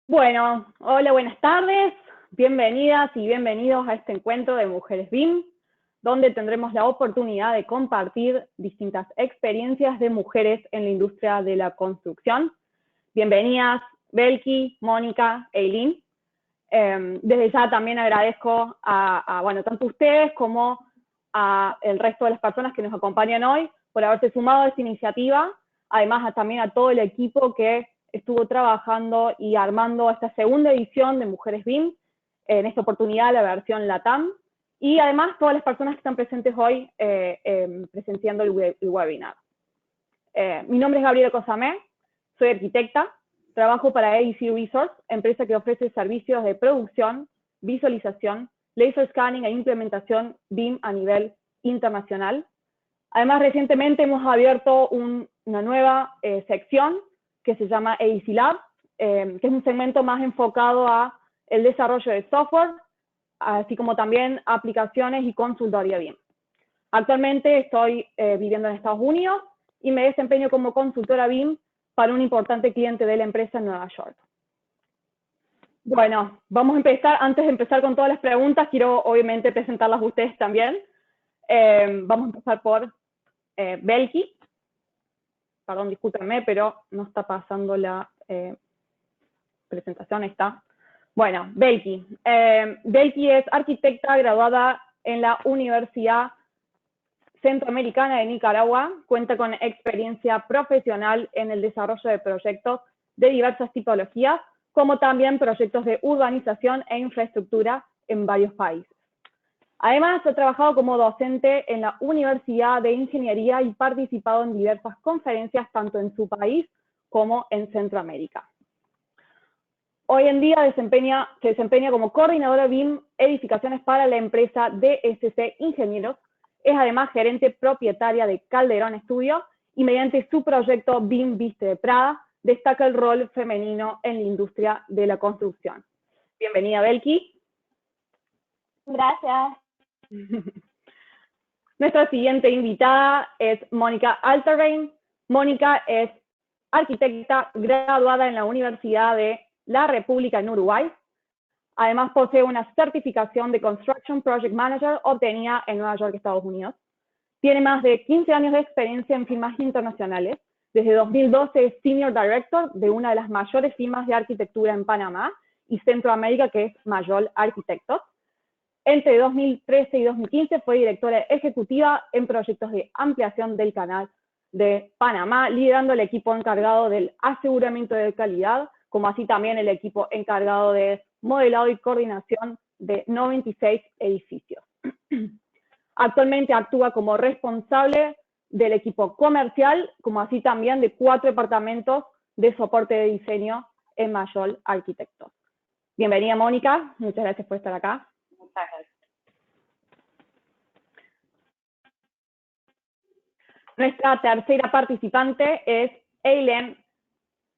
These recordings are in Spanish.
Bueno, hola, buenas tardes, bienvenidas y bienvenidos a este encuentro de Mujeres BIM, donde tendremos la oportunidad de compartir distintas experiencias de mujeres en la industria de la construcción. Bienvenidas, Belki, Mónica, Eileen. Desde ya también agradezco bueno, tanto a ustedes como al resto de las personas que nos acompañan hoy por haberse sumado a esta iniciativa, además también a todo el equipo que estuvo trabajando y armando esta segunda edición de Mujeres BIM, en esta oportunidad la versión LATAM, y además todas las personas que están presentes hoy presenciando el webinar. Mi nombre es Gabriela Cosamé, soy arquitecta, trabajo para AEC Resource, empresa que ofrece servicios de producción, visualización, laser scanning e implementación BIM a nivel internacional. Además, recientemente hemos abierto una nueva sección que se llama AEC Lab, que es un segmento más enfocado a el desarrollo de software, así como también aplicaciones y consultoría BIM. Actualmente estoy viviendo en Estados Unidos y me desempeño como consultora BIM para un importante cliente de la empresa en Nueva York. Bueno, vamos a empezar. Antes de empezar con todas las preguntas, quiero obviamente presentarlas a ustedes también. Vamos a empezar por Belki. Perdón, discúlpenme, pero no está pasando la presentación, está. Bueno, Belki. Belki es arquitecta graduada en la Universidad Centroamericana de Nicaragua, cuenta con experiencia profesional en el desarrollo de proyectos de diversas tipologías, como también proyectos de urbanización e infraestructura en varios países. Además, ha trabajado como docente en la Universidad de Ingeniería y participado en diversas conferencias tanto en su país como en Centroamérica. Hoy en día se desempeña como coordinadora BIM Edificaciones para la empresa DSC Ingenieros. Es además gerente propietaria de Calderón Studio y mediante su proyecto BIM Viste de Prada destaca el rol femenino en la industria de la construcción. Bienvenida, Belki. Gracias. Nuestra siguiente invitada es Mónica Alterrein. Mónica es arquitecta graduada en la Universidad de la República en Uruguay. Además posee una certificación de Construction Project Manager obtenida en Nueva York, Estados Unidos. Tiene más de 15 años de experiencia en firmas internacionales. Desde 2012 es Senior Director de una de las mayores firmas de arquitectura en Panamá y Centroamérica, que es Mayol Arquitectos. Entre 2013 y 2015 fue directora ejecutiva en proyectos de ampliación del canal de Panamá, liderando el equipo encargado del aseguramiento de calidad, como así también el equipo encargado de modelado y coordinación de 96 edificios. Actualmente actúa como responsable del equipo comercial, como así también de 4 departamentos de soporte de diseño en Mayol Arquitectos. Bienvenida, Mónica, muchas gracias por estar acá. Muchas gracias. Nuestra tercera participante es Eileen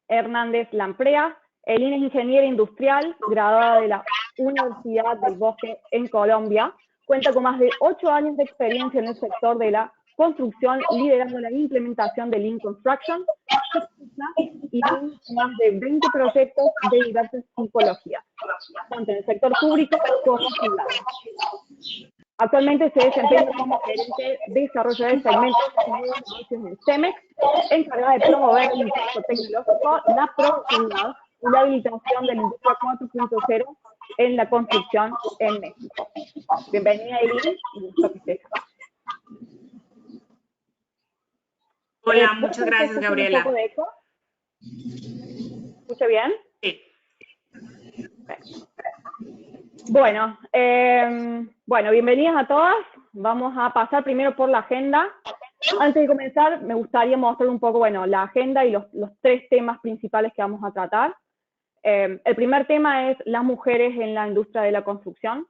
Hernández Lamprea. Eileen es ingeniera industrial, graduada de la Universidad del Bosque en Colombia. Cuenta con más de 8 años de experiencia en el sector de la construcción, liderando la implementación de Lean Construction y más de 20 proyectos de diversas tipologías, tanto en el sector público como privado. Actualmente se desempeña como gerente de desarrollo de segmentos de negocios en CEMEX, encargada de promover el impacto tecnológico, la productividad y la habilitación de la industria 4.0 en la construcción en México. Bienvenida, Eileen, y gusto que estés acá. Hola, muchas gracias, Gabriela. ¿Un poco de eco? ¿Escucha bien? Sí. Bueno, bienvenidas a todas. Vamos a pasar primero por la agenda. Antes de comenzar, me gustaría mostrar un poco, la agenda y los 3 temas principales que vamos a tratar. El primer tema es las mujeres en la industria de la construcción.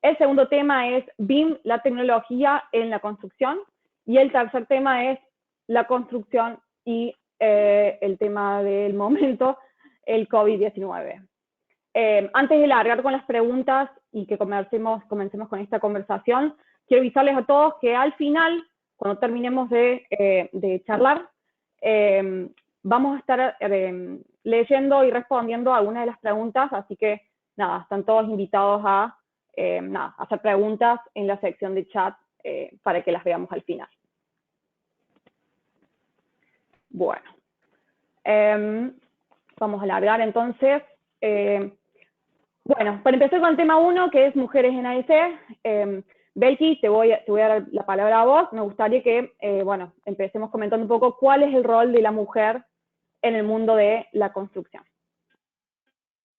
El segundo tema es BIM, la tecnología en la construcción. Y el tercer tema es la construcción y el tema del momento, el COVID-19. Antes de largar con las preguntas y que comencemos con esta conversación, quiero avisarles a todos que al final, cuando terminemos de charlar, vamos a estar leyendo y respondiendo algunas de las preguntas, así que nada, están todos invitados a hacer preguntas en la sección de chat para que las veamos al final. Bueno, vamos a alargar entonces. Bueno, para empezar con el tema 1, que es mujeres en AEC, Belki, te voy a dar la palabra a vos. Me gustaría que, bueno, empecemos comentando un poco cuál es el rol de la mujer en el mundo de la construcción.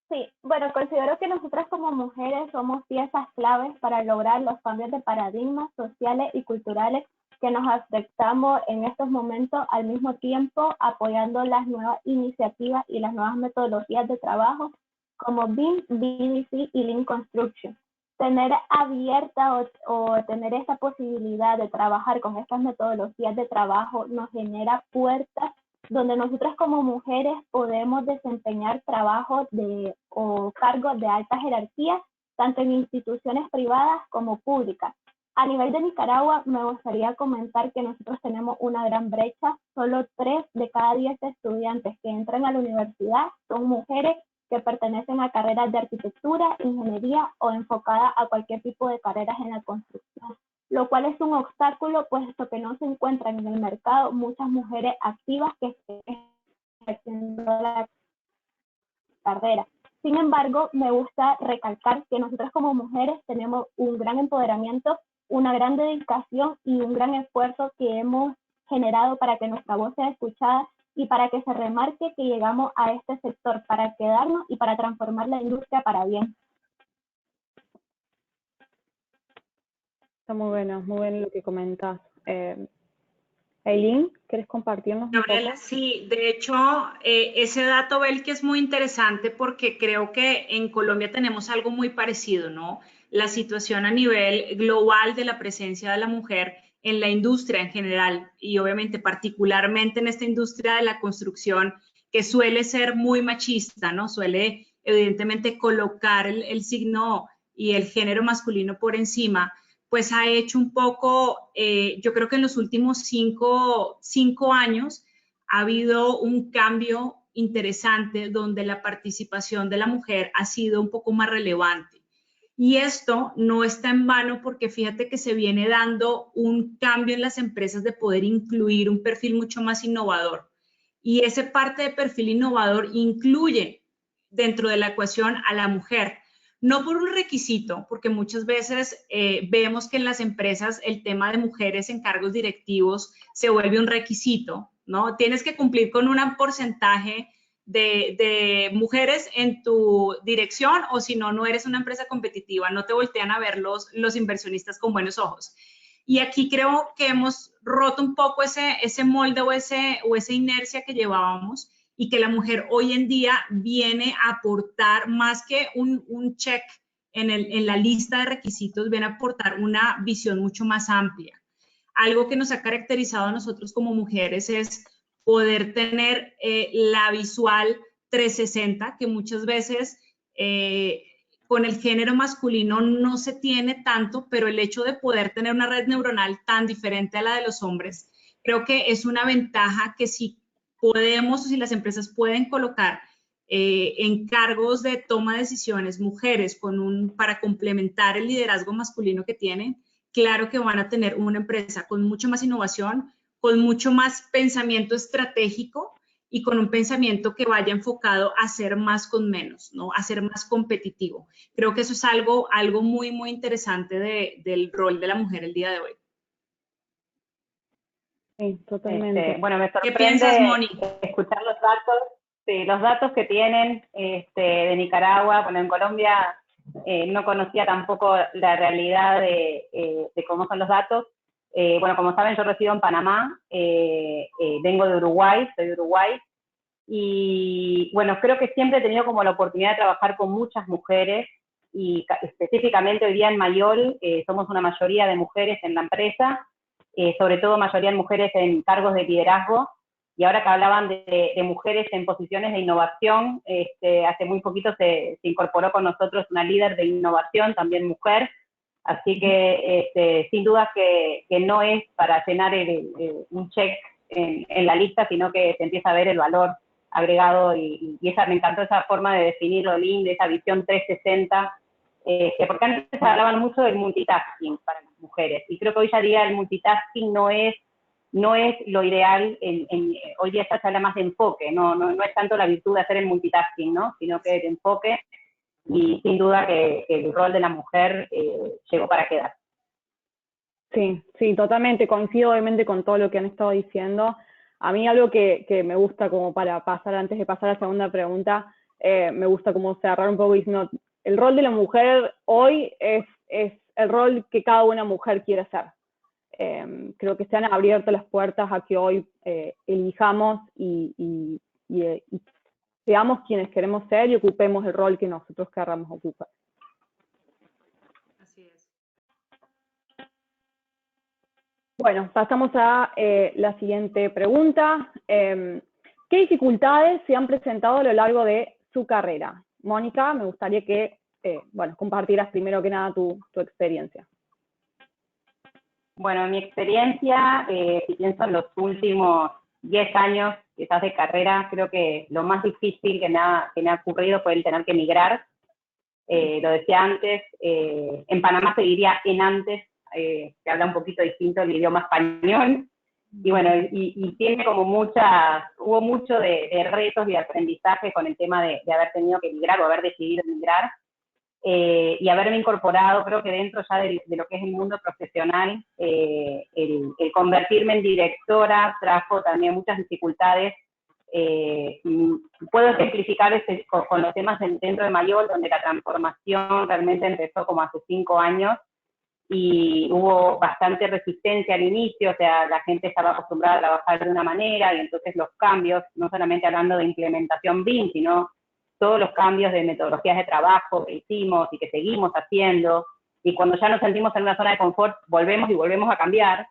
Sí, bueno, considero que nosotras como mujeres somos piezas claves para lograr los cambios de paradigmas sociales y culturales que nos afectamos en estos momentos, al mismo tiempo apoyando las nuevas iniciativas y las nuevas metodologías de trabajo como BIM, BDC y Lean Construction. Tener abierta o tener esta posibilidad de trabajar con estas metodologías de trabajo nos genera puertas donde nosotras como mujeres podemos desempeñar trabajos o cargos de alta jerarquía, tanto en instituciones privadas como públicas. A nivel de Nicaragua, me gustaría comentar que nosotros tenemos una gran brecha. Solo 3 de cada 10 estudiantes que entran a la universidad son mujeres que pertenecen a carreras de arquitectura, ingeniería o enfocadas a cualquier tipo de carreras en la construcción, lo cual es un obstáculo puesto que no se encuentran en el mercado muchas mujeres activas que estén haciendo la carrera. Sin embargo, me gusta recalcar que nosotras como mujeres tenemos un gran empoderamiento, una gran dedicación y un gran esfuerzo que hemos generado para que nuestra voz sea escuchada y para que se remarque que llegamos a este sector para quedarnos y para transformar la industria para bien. Está muy bueno lo que comentas. Aileen, ¿quieres compartirnos un Gabriela, poco? sí, de hecho, ese dato, Belki, es muy interesante porque creo que en Colombia tenemos algo muy parecido, ¿no? La situación a nivel global de la presencia de la mujer en la industria en general y obviamente particularmente en esta industria de la construcción que suele ser muy machista, ¿no? Suele evidentemente colocar el signo y el género masculino por encima, pues ha hecho un poco, yo creo que en los últimos cinco años ha habido un cambio interesante donde la participación de la mujer ha sido un poco más relevante. Y esto no está en vano porque fíjate que se viene dando un cambio en las empresas de poder incluir un perfil mucho más innovador. Y ese parte de perfil innovador incluye dentro de la ecuación a la mujer. No por un requisito, porque muchas veces vemos que en las empresas el tema de mujeres en cargos directivos se vuelve un requisito, ¿no? Tienes que cumplir con un porcentaje de mujeres en tu dirección o si no, no eres una empresa competitiva, no te voltean a ver los inversionistas con buenos ojos. Y aquí creo que hemos roto un poco ese molde o esa inercia que llevábamos y que la mujer hoy en día viene a aportar más que un check en la lista de requisitos, viene a aportar una visión mucho más amplia. Algo que nos ha caracterizado a nosotros como mujeres es poder tener la visual 360, que muchas veces con el género masculino no se tiene tanto, pero el hecho de poder tener una red neuronal tan diferente a la de los hombres, creo que es una ventaja que si podemos o si las empresas pueden colocar en cargos de toma de decisiones mujeres para complementar el liderazgo masculino que tienen, claro que van a tener una empresa con mucho más innovación, con mucho más pensamiento estratégico y con un pensamiento que vaya enfocado a hacer más con menos, ¿no? A ser más competitivo. Creo que eso es algo muy, muy interesante del rol de la mujer el día de hoy. Sí, totalmente. Bueno, me sorprende. ¿Qué piensas, Moni? Escuchar los datos, sí, los datos que tienen de Nicaragua. Bueno, en Colombia no conocía tampoco la realidad de cómo son los datos. Bueno, como saben, yo resido en Panamá, vengo de Uruguay, soy de Uruguay, y bueno, creo que siempre he tenido como la oportunidad de trabajar con muchas mujeres, y específicamente hoy día en Mayol somos una mayoría de mujeres en la empresa, sobre todo mayoría de mujeres en cargos de liderazgo, y ahora que hablaban de mujeres en posiciones de innovación, hace muy poquito se incorporó con nosotros una líder de innovación, también mujer, así que sin duda que no es para llenar un check en la lista, sino que se empieza a ver el valor agregado, y esa, me encantó esa forma de definirlo, lindo, esa visión 360, porque antes hablaban mucho del multitasking para las mujeres, y creo que hoy ya día el multitasking no es lo ideal, hoy día ya se habla más de enfoque, no es tanto la virtud de hacer el multitasking, ¿no? Sino que el enfoque, y sin duda que el rol de la mujer llegó para quedar. Sí, sí, totalmente, coincido obviamente con todo lo que han estado diciendo. A mí algo que me gusta como para pasar, antes de pasar a la segunda pregunta, me gusta como cerrar un poco diciendo, el rol de la mujer hoy es el rol que cada una mujer quiere hacer. Creo que se han abierto las puertas a que hoy elijamos y seamos quienes queremos ser y ocupemos el rol que nosotros querramos ocupar. Así es. Bueno, pasamos a la siguiente pregunta. ¿Qué dificultades se han presentado a lo largo de su carrera? Mónica, me gustaría que compartieras primero que nada tu experiencia. Bueno, mi experiencia, si pienso en los últimos 10 años quizás de carrera, creo que lo más difícil que me ha ocurrido fue el tener que emigrar. Lo decía antes, en Panamá se diría en antes, se habla un poquito distinto el idioma español, y bueno, y tiene como hubo mucho de retos y de aprendizaje con el tema de haber tenido que emigrar o haber decidido emigrar, y haberme incorporado, creo que dentro ya de lo que es el mundo profesional, el convertirme en directora trajo también muchas dificultades. Puedo ejemplificar con los temas dentro de Mayol, donde la transformación realmente empezó como hace 5 años, y hubo bastante resistencia al inicio, o sea, la gente estaba acostumbrada a trabajar de una manera, y entonces los cambios, no solamente hablando de implementación BIM, sino todos los cambios de metodologías de trabajo que hicimos y que seguimos haciendo, y cuando ya nos sentimos en una zona de confort, volvemos y volvemos a cambiar.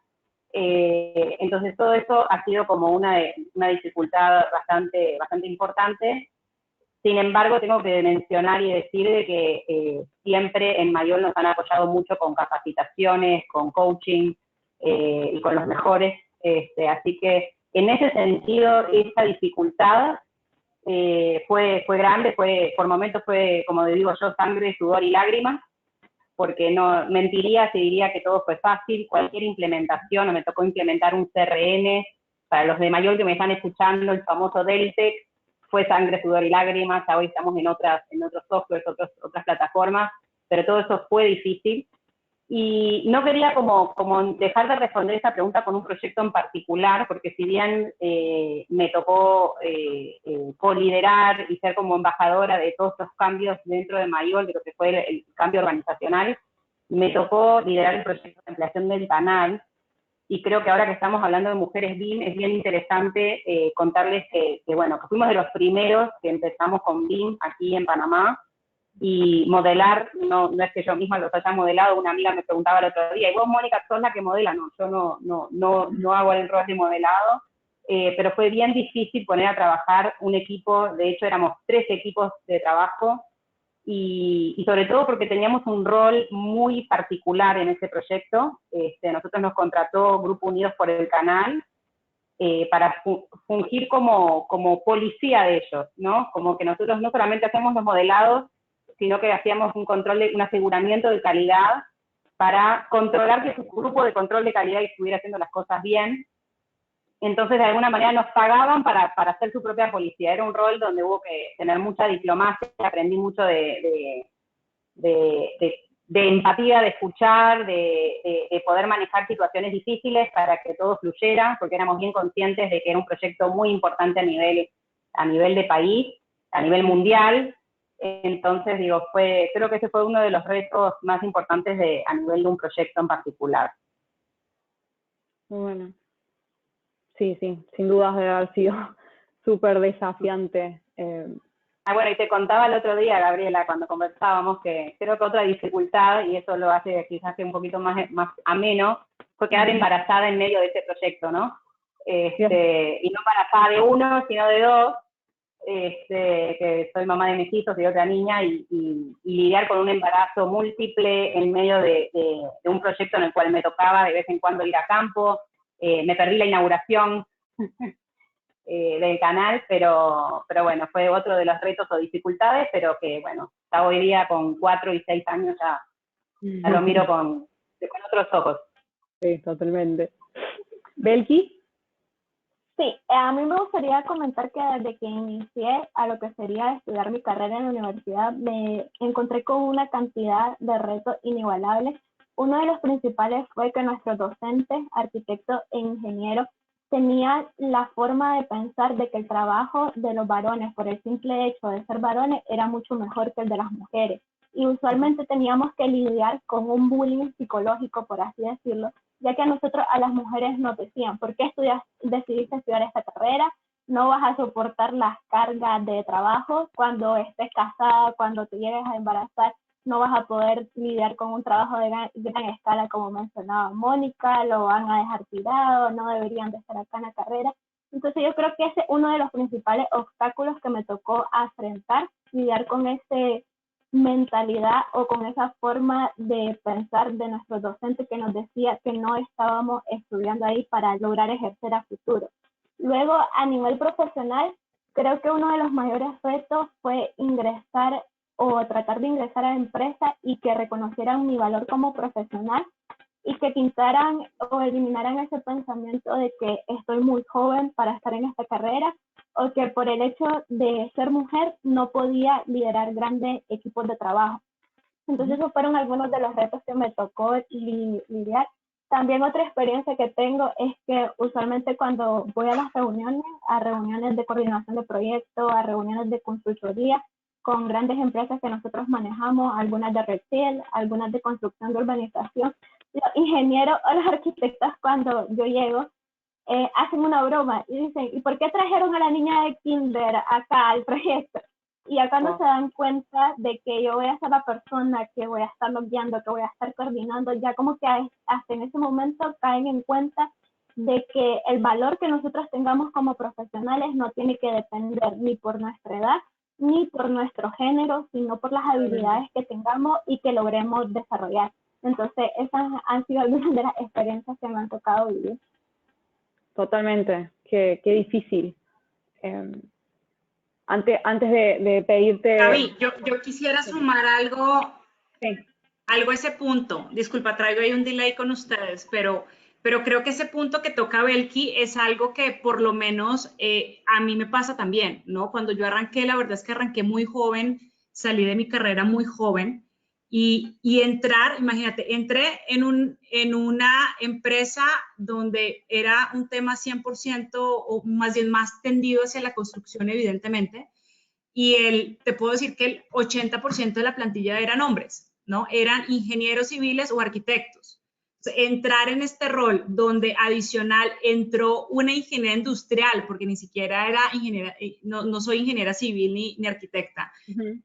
Entonces todo eso ha sido como una dificultad bastante importante. Sin embargo, tengo que mencionar y decir de que siempre en Mayol nos han apoyado mucho con capacitaciones, con coaching, y con los mejores. Así que en ese sentido, esa dificultad fue grande, por momentos fue, como digo yo, sangre, sudor y lágrimas, porque no mentiría si diría que todo fue fácil. Cualquier implementación, o me tocó implementar un CRM, para los de Mayol que me están escuchando, el famoso Deltec, fue sangre, sudor y lágrimas. Ya hoy estamos en otros softwares, otras plataformas, pero todo eso fue difícil. Y no quería como dejar de responder esta pregunta con un proyecto en particular, porque si bien me tocó coliderar y ser como embajadora de todos estos cambios dentro de Mayol, de lo que fue el cambio organizacional, me tocó liderar el proyecto de ampliación del canal. Y creo que ahora que estamos hablando de mujeres BIM, es bien interesante contarles que fuimos de los primeros que empezamos con BIM aquí en Panamá, y modelar, no es que yo misma los haya modelado. Una amiga me preguntaba el otro día, ¿y vos, Mónica, sos la que modela? No, yo no hago el rol de modelado, pero fue bien difícil poner a trabajar un equipo. De hecho éramos 3 equipos de trabajo, y sobre todo porque teníamos un rol muy particular en ese proyecto. Nosotros nos contrató Grupo Unidos por el Canal para fungir como policía de ellos, ¿no? Como que nosotros no solamente hacemos los modelados, sino que hacíamos un aseguramiento de calidad para controlar que su grupo de control de calidad estuviera haciendo las cosas bien. Entonces, de alguna manera nos pagaban para hacer su propia policía. Era un rol donde hubo que tener mucha diplomacia, aprendí mucho de empatía, de escuchar, de poder manejar situaciones difíciles para que todo fluyera, porque éramos bien conscientes de que era un proyecto muy importante a nivel de país, a nivel mundial. Entonces, creo que ese fue uno de los retos más importantes a nivel de un proyecto en particular. Muy bueno. Sí, sin dudas debe haber sido súper desafiante. Bueno, y te contaba el otro día, Gabriela, cuando conversábamos, que creo que otra dificultad, y eso lo hace quizás un poquito más ameno, fue quedar embarazada en medio de ese proyecto, ¿no? Y no embarazada de uno, sino de 2, que soy mamá de mellizos y de otra niña, y lidiar con un embarazo múltiple en medio de un proyecto en el cual me tocaba de vez en cuando ir a campo. Me perdí la inauguración del canal, pero bueno, fue otro de los retos o dificultades, pero que bueno, hasta hoy día con 4 y 6 años ya lo miro con otros ojos. Sí, totalmente. ¿Belki? Sí, a mí me gustaría comentar que desde que inicié a lo que sería estudiar mi carrera en la universidad, me encontré con una cantidad de retos inigualables. Uno de los principales fue que nuestros docentes, arquitectos e ingenieros, tenían la forma de pensar de que el trabajo de los varones, por el simple hecho de ser varones, era mucho mejor que el de las mujeres. Y usualmente teníamos que lidiar con un bullying psicológico, por así decirlo, ya que a nosotros, a las mujeres nos decían, ¿por qué decidiste estudiar esta carrera? No vas a soportar las cargas de trabajo cuando estés casada, cuando te llegues a embarazar, no vas a poder lidiar con un trabajo de gran escala, como mencionaba Mónica, lo van a dejar tirado, no deberían de estar acá en la carrera. Entonces yo creo que ese es uno de los principales obstáculos que me tocó afrontar, lidiar con ese mentalidad o con esa forma de pensar de nuestro docente que nos decía que no estábamos estudiando ahí para lograr ejercer a futuro. Luego, a nivel profesional, creo que uno de los mayores retos fue ingresar o tratar de ingresar a la empresa y que reconocieran mi valor como profesional y que quitaran o eliminaran ese pensamiento de que estoy muy joven para estar en esta carrera o que por el hecho de ser mujer no podía liderar grandes equipos de trabajo. Entonces esos fueron algunos de los retos que me tocó lidiar. También otra experiencia que tengo es que usualmente cuando voy a las reuniones, a reuniones de coordinación de proyectos, a reuniones de consultoría con grandes empresas que nosotros manejamos, algunas de retail, algunas de construcción de urbanización, los ingenieros o los arquitectos cuando yo llego hacen una broma y dicen, ¿y por qué trajeron a la niña de kinder acá al proyecto? Y ya cuando se dan cuenta de que yo voy a ser la persona que voy a estarlos guiando, que voy a estar coordinando, ya como que hasta en ese momento caen en cuenta de que el valor que nosotros tengamos como profesionales no tiene que depender ni por nuestra edad, ni por nuestro género, sino por las habilidades que tengamos y que logremos desarrollar. Entonces, esas han sido algunas de las experiencias que me han tocado vivir. Totalmente, qué difícil. Antes de pedirte... Gaby, yo quisiera sumar algo, algo a ese punto. Disculpa, traigo ahí un delay con ustedes, pero creo que ese punto que toca Belki es algo que por lo menos a mí me pasa también, ¿no? Cuando yo arranqué, la verdad es que arranqué muy joven, salí de mi carrera muy joven y entrar, imagínate, entré en una empresa donde era un tema 100% o más bien más tendido hacia la construcción, evidentemente, y te puedo decir que el 80% de la plantilla eran hombres, ¿no? Eran ingenieros civiles o arquitectos. Entrar en este rol donde adicional entró una ingeniera industrial, porque ni siquiera era ingeniera, no soy ingeniera civil ni arquitecta,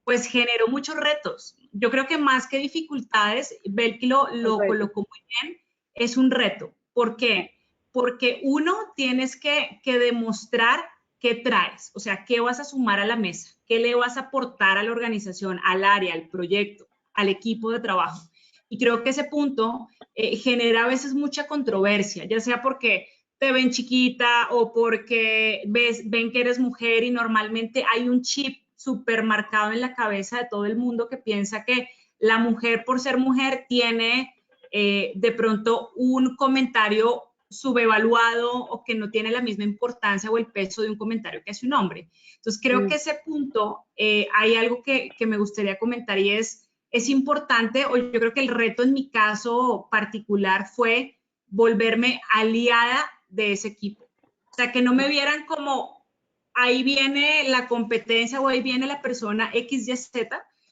pues generó muchos retos. Yo creo que más que dificultades, Belki lo colocó muy bien, es un reto. ¿Por qué? Porque uno, tienes que demostrar qué traes, o sea, qué vas a sumar a la mesa, qué le vas a aportar a la organización, al área, al proyecto, al equipo de trabajo. Y creo que ese punto genera a veces mucha controversia, ya sea porque te ven chiquita o porque ven que eres mujer y normalmente hay un chip súper marcado en la cabeza de todo el mundo que piensa que la mujer por ser mujer tiene de pronto un comentario subevaluado o que no tiene la misma importancia o el peso de un comentario que hace un hombre. Entonces creo que ese punto hay algo que me gustaría comentar y es importante, o yo creo que el reto en mi caso particular fue volverme aliada de ese equipo. O sea, que no me vieran como ahí viene la competencia o ahí viene la persona XYZ,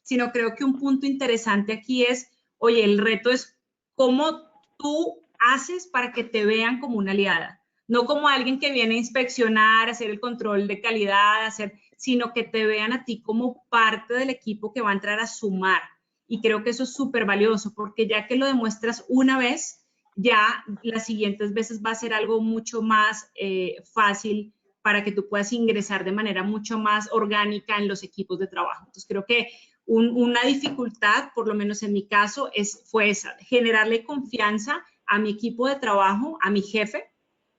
sino creo que un punto interesante aquí es, oye, el reto es cómo tú haces para que te vean como una aliada, no como alguien que viene a inspeccionar, hacer el control de calidad, sino que te vean a ti como parte del equipo que va a entrar a sumar. Y creo que eso es súper valioso, porque ya que lo demuestras una vez, ya las siguientes veces va a ser algo mucho más fácil para que tú puedas ingresar de manera mucho más orgánica en los equipos de trabajo. Entonces creo que una dificultad, por lo menos en mi caso, fue esa, generarle confianza a mi equipo de trabajo, a mi jefe,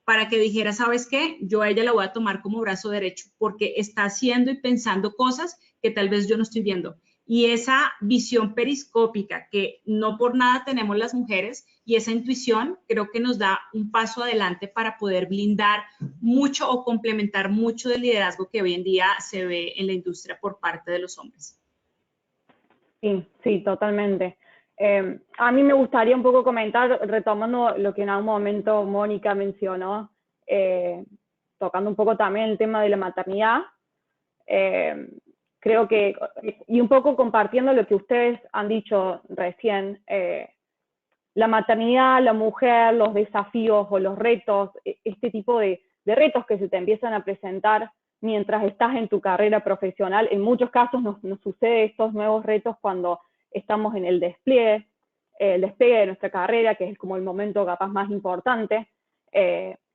para que dijera, ¿sabes qué? Yo a ella la voy a tomar como brazo derecho, porque está haciendo y pensando cosas que tal vez yo no estoy viendo. Y esa visión periscópica que no por nada tenemos las mujeres y esa intuición creo que nos da un paso adelante para poder blindar mucho o complementar mucho del liderazgo que hoy en día se ve en la industria por parte de los hombres. Sí, sí, totalmente. A mí me gustaría un poco comentar, retomando lo que en algún momento Mónica mencionó, tocando un poco también el tema de la maternidad. Creo que, y un poco compartiendo lo que ustedes han dicho recién, la maternidad, la mujer, los desafíos o los retos, este tipo de retos que se te empiezan a presentar mientras estás en tu carrera profesional. En muchos casos nos sucede estos nuevos retos cuando estamos en el despegue de nuestra carrera, que es como el momento capaz más importante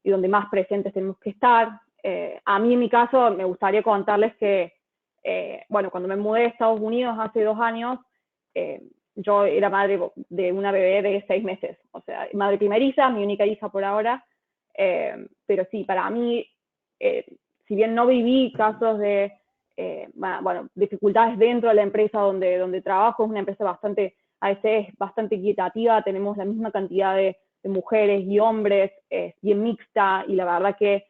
y donde más presentes tenemos que estar. A mí, en mi caso, me gustaría contarles que, bueno, cuando me mudé a Estados Unidos hace 2 años, yo era madre de una bebé de 6 meses, o sea, madre primeriza, mi única hija por ahora, pero sí, para mí, si bien no viví casos de, bueno, dificultades dentro de la empresa donde trabajo, es una empresa bastante, a veces bastante equitativa, tenemos la misma cantidad de mujeres y hombres, bien mixta, y la verdad que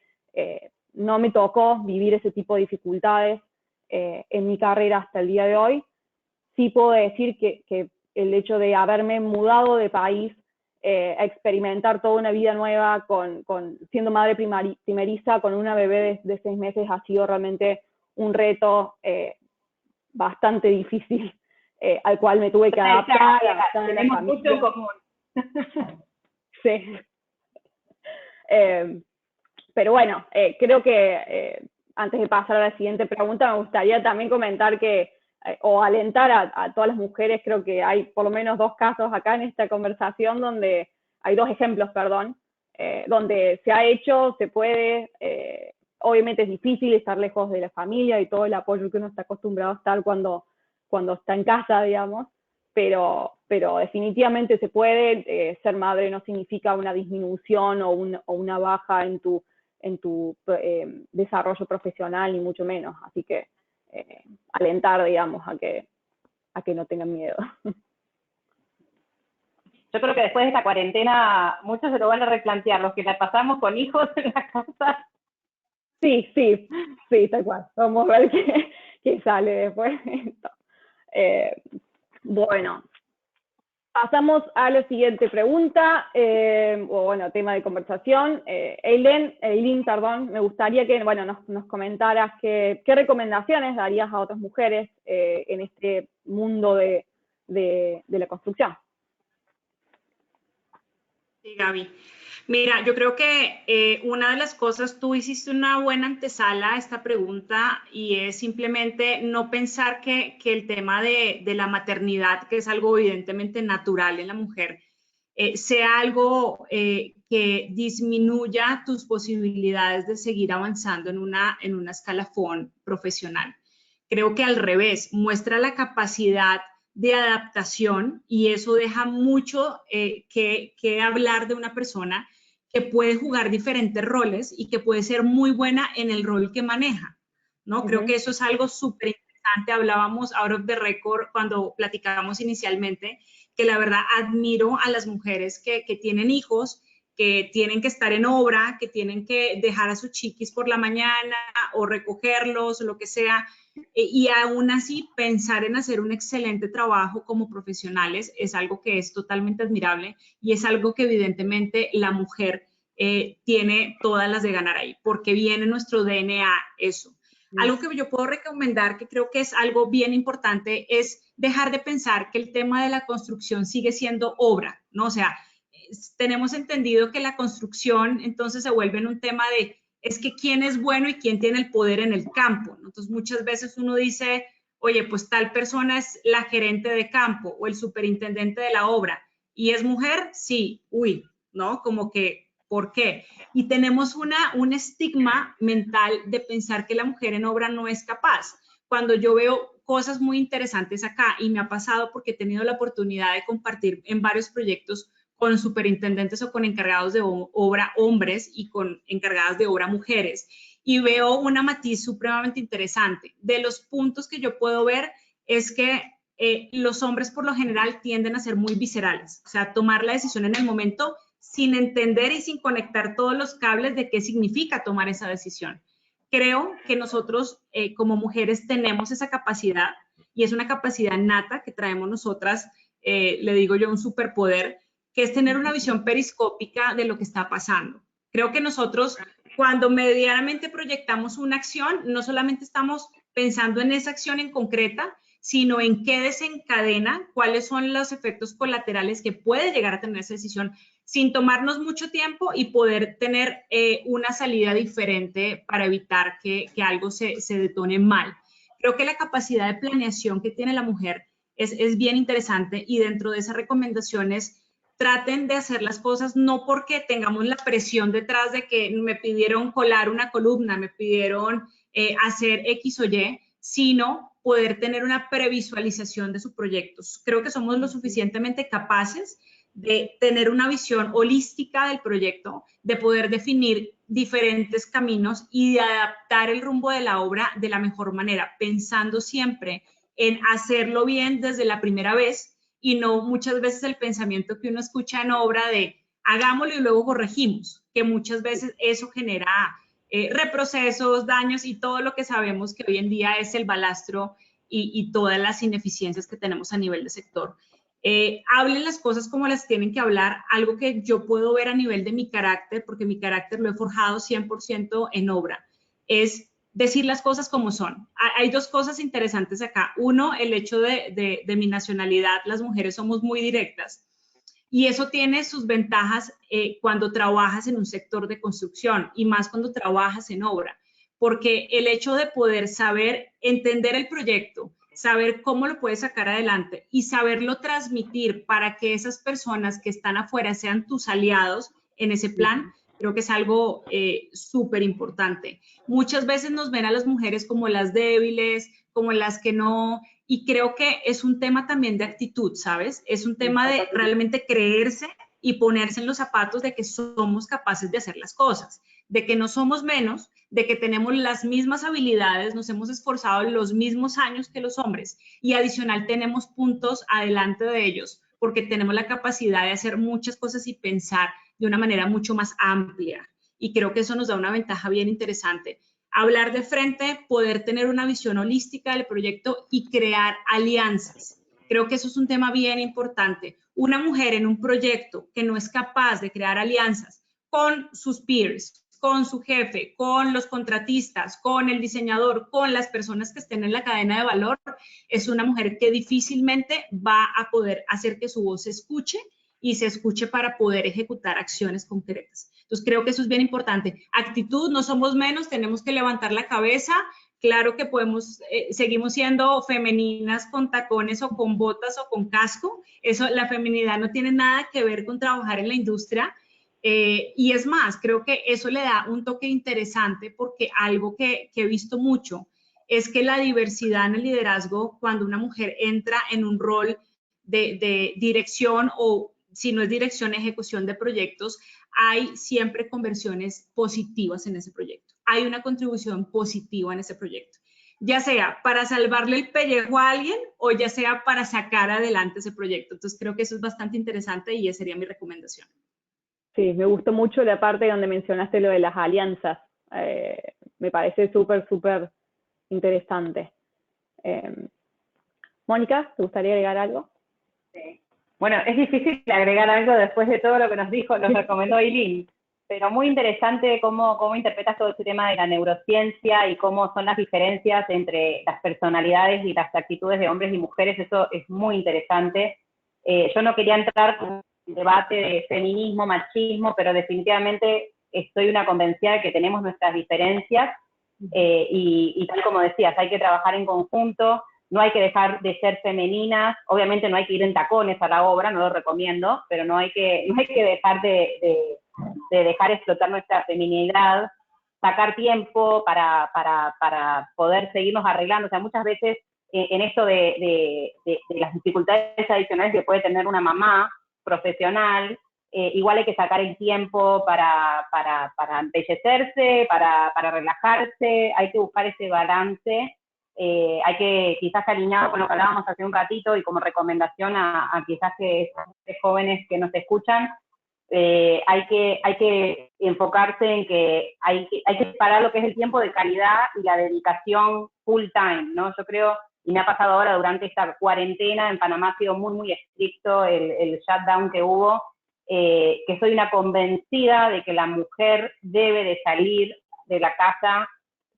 no me tocó vivir ese tipo de dificultades en mi carrera hasta el día de hoy. Sí puedo decir que el hecho de haberme mudado de país, a experimentar toda una vida nueva, siendo madre primeriza, con una bebé de 6 meses, ha sido realmente un reto bastante difícil, al cual me tuve que adaptar. Tenemos mucho en común. Sí. Pero bueno, creo que antes de pasar a la siguiente pregunta, me gustaría también comentar que, o alentar a todas las mujeres. Creo que hay por lo menos 2 casos acá en esta conversación donde, hay 2 ejemplos, perdón, donde se ha hecho, se puede, obviamente es difícil estar lejos de la familia y todo el apoyo que uno está acostumbrado a estar cuando está en casa, digamos, pero definitivamente se puede. Ser madre no significa una disminución o una baja en tu desarrollo profesional, ni mucho menos, así que alentar, digamos, a que no tengan miedo. Yo creo que después de esta cuarentena muchos se lo van a replantear, los que la pasamos con hijos en la casa. Sí, tal cual. Vamos a ver qué sale después. Bueno, pasamos a la siguiente pregunta, o bueno, tema de conversación. Eileen, perdón, me gustaría que, bueno, nos comentaras qué recomendaciones darías a otras mujeres en este mundo de la construcción. Sí, Gaby. Mira, yo creo que una de las cosas, tú hiciste una buena antesala a esta pregunta, y es simplemente no pensar que el tema de la maternidad, que es algo evidentemente natural en la mujer, sea algo que disminuya tus posibilidades de seguir avanzando en una escalafón profesional. Creo que al revés, muestra la capacidad de adaptación, y eso deja mucho que hablar de una persona que puede jugar diferentes roles y que puede ser muy buena en el rol que maneja, ¿no? Creo que eso es algo súper interesante. Hablábamos out of the record cuando platicábamos inicialmente, que la verdad admiro a las mujeres que tienen hijos, que tienen que estar en obra, que tienen que dejar a sus chiquis por la mañana o recogerlos o lo que sea, y aún así pensar en hacer un excelente trabajo como profesionales es algo que es totalmente admirable, y es algo que evidentemente la mujer tiene todas las de ganar ahí, porque viene en nuestro DNA eso. Algo que yo puedo recomendar, que creo que es algo bien importante, es dejar de pensar que el tema de la construcción sigue siendo obra, ¿no? O sea, tenemos entendido que la construcción entonces se vuelve en un tema de, es que quién es bueno y quién tiene el poder en el campo, ¿no? Entonces muchas veces uno dice, oye, pues tal persona es la gerente de campo o el superintendente de la obra, ¿y es mujer? Sí, uy, ¿no? Como que, ¿por qué? Y tenemos un estigma mental de pensar que la mujer en obra no es capaz. Cuando yo veo cosas muy interesantes acá, y me ha pasado porque he tenido la oportunidad de compartir en varios proyectos con superintendentes o con encargados de obra hombres y con encargadas de obra mujeres. Y veo una matiz supremamente interesante. De los puntos que yo puedo ver es que los hombres por lo general tienden a ser muy viscerales, o sea, tomar la decisión en el momento sin entender y sin conectar todos los cables de qué significa tomar esa decisión. Creo que nosotros como mujeres tenemos esa capacidad y es una capacidad nata que traemos nosotras, le digo yo, un superpoder, que es tener una visión periscópica de lo que está pasando. Creo que nosotros, cuando medianamente proyectamos una acción, no solamente estamos pensando en esa acción en concreta, sino en qué desencadena, cuáles son los efectos colaterales que puede llegar a tener esa decisión, sin tomarnos mucho tiempo y poder tener una salida diferente para evitar que algo se detone mal. Creo que la capacidad de planeación que tiene la mujer es bien interesante y dentro de esas recomendaciones traten de hacer las cosas no porque tengamos la presión detrás de que me pidieron colar una columna, me pidieron hacer X o Y, sino poder tener una previsualización de sus proyectos. Creo que somos lo suficientemente capaces de tener una visión holística del proyecto, de poder definir diferentes caminos y de adaptar el rumbo de la obra de la mejor manera, pensando siempre en hacerlo bien desde la primera vez y no muchas veces el pensamiento que uno escucha en obra de hagámoslo y luego corregimos, que muchas veces eso genera reprocesos, daños y todo lo que sabemos que hoy en día es el balastro y todas las ineficiencias que tenemos a nivel de sector. Hablen las cosas como las tienen que hablar, algo que yo puedo ver a nivel de mi carácter, porque mi carácter lo he forjado 100% en obra, es decir las cosas como son. Hay dos cosas interesantes acá. Uno, el hecho de mi nacionalidad, las mujeres somos muy directas y eso tiene sus ventajas cuando trabajas en un sector de construcción y más cuando trabajas en obra, porque el hecho de poder saber entender el proyecto, saber cómo lo puedes sacar adelante y saberlo transmitir para que esas personas que están afuera sean tus aliados en ese plan, creo que es algo súper importante. Muchas veces nos ven a las mujeres como las débiles, como las que no, y creo que es un tema también de actitud, ¿sabes? Es un tema de realmente creerse y ponerse en los zapatos de que somos capaces de hacer las cosas, de que no somos menos, de que tenemos las mismas habilidades, nos hemos esforzado los mismos años que los hombres y adicional tenemos puntos adelante de ellos porque tenemos la capacidad de hacer muchas cosas y pensar de una manera mucho más amplia. Y creo que eso nos da una ventaja bien interesante. Hablar de frente, poder tener una visión holística del proyecto y crear alianzas. Creo que eso es un tema bien importante. Una mujer en un proyecto que no es capaz de crear alianzas con sus peers, con su jefe, con los contratistas, con el diseñador, con las personas que estén en la cadena de valor, es una mujer que difícilmente va a poder hacer que su voz se escuche y se escuche para poder ejecutar acciones concretas. Entonces creo que eso es bien importante. Actitud, no somos menos, tenemos que levantar la cabeza. Claro que podemos, seguimos siendo femeninas con tacones o con botas o con casco. Eso, la feminidad no tiene nada que ver con trabajar en la industria. Y es más, creo que eso le da un toque interesante porque algo que he visto mucho es que la diversidad en el liderazgo, cuando una mujer entra en un rol de dirección o si no es dirección, ejecución de proyectos, hay siempre conversiones positivas en ese proyecto. Hay una contribución positiva en ese proyecto, ya sea para salvarle el pellejo a alguien o ya sea para sacar adelante ese proyecto. Entonces creo que eso es bastante interesante y esa sería mi recomendación. Sí, me gustó mucho la parte donde mencionaste lo de las alianzas. Me parece súper, súper interesante. Mónica, ¿te gustaría agregar algo? Sí. Bueno, es difícil agregar algo después de todo lo que nos dijo, nos recomendó Eileen, pero muy interesante cómo interpretas todo ese tema de la neurociencia y cómo son las diferencias entre las personalidades y las actitudes de hombres y mujeres. Eso es muy interesante. Yo no quería entrar en un debate de feminismo, machismo, pero definitivamente estoy una convencida de que tenemos nuestras diferencias y tal como decías, hay que trabajar en conjunto. No hay que dejar de ser femeninas, obviamente no hay que ir en tacones a la obra, no lo recomiendo, pero no hay que dejar de dejar explotar nuestra feminidad, sacar tiempo para poder seguirnos arreglando. O sea, muchas veces en esto de las dificultades adicionales que puede tener una mamá profesional, igual hay que sacar el tiempo para embellecerse, para relajarse, hay que buscar ese balance, hay que quizás alineado con lo que hablábamos hace un ratito y como recomendación a quizás que jóvenes que nos escuchan, hay que enfocarse en que hay que separar lo que es el tiempo de calidad y la dedicación full time, ¿no? Yo creo, y me ha pasado ahora durante esta cuarentena, en Panamá ha sido muy estricto el shutdown que hubo, que soy una convencida de que la mujer debe de salir de la casa,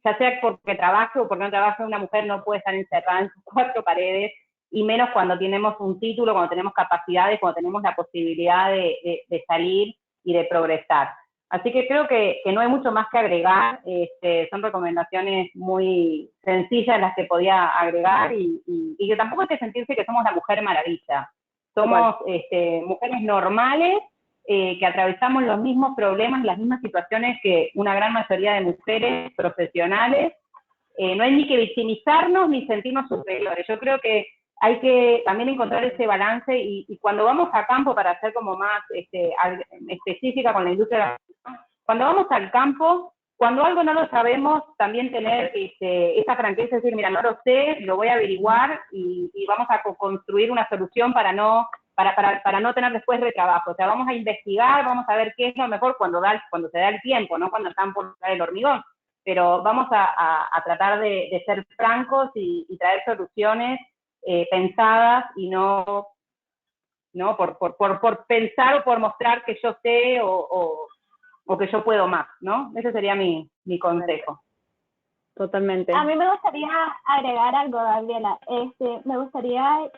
ya sea porque trabaje o porque no trabaje, una mujer no puede estar encerrada en sus cuatro paredes, y menos cuando tenemos un título, cuando tenemos capacidades, cuando tenemos la posibilidad de salir y de progresar. Así que creo que no hay mucho más que agregar, son recomendaciones muy sencillas las que podía agregar y que tampoco hay que sentirse que somos la mujer maravilla. Somos mujeres normales que atravesamos los mismos problemas, las mismas situaciones que una gran mayoría de mujeres profesionales. No hay ni que victimizarnos ni sentirnos superiores. Yo creo que hay que también encontrar ese balance y cuando vamos a campo, para ser como más específica con la industria, cuando vamos al campo, cuando algo no lo sabemos, también tener esa franqueza de decir, mira, no lo sé, lo voy a averiguar y vamos a construir una solución para no tener después retrabajo. O sea, vamos a investigar, vamos a ver qué es lo mejor cuando se da el tiempo, no cuando están por dar el hormigón. Pero vamos a tratar de ser francos y traer soluciones pensadas y no por pensar o por mostrar que yo sé o que yo puedo más, ¿no? Ese sería mi consejo. Totalmente. A mí me gustaría agregar algo, Gabriela. Me gustaría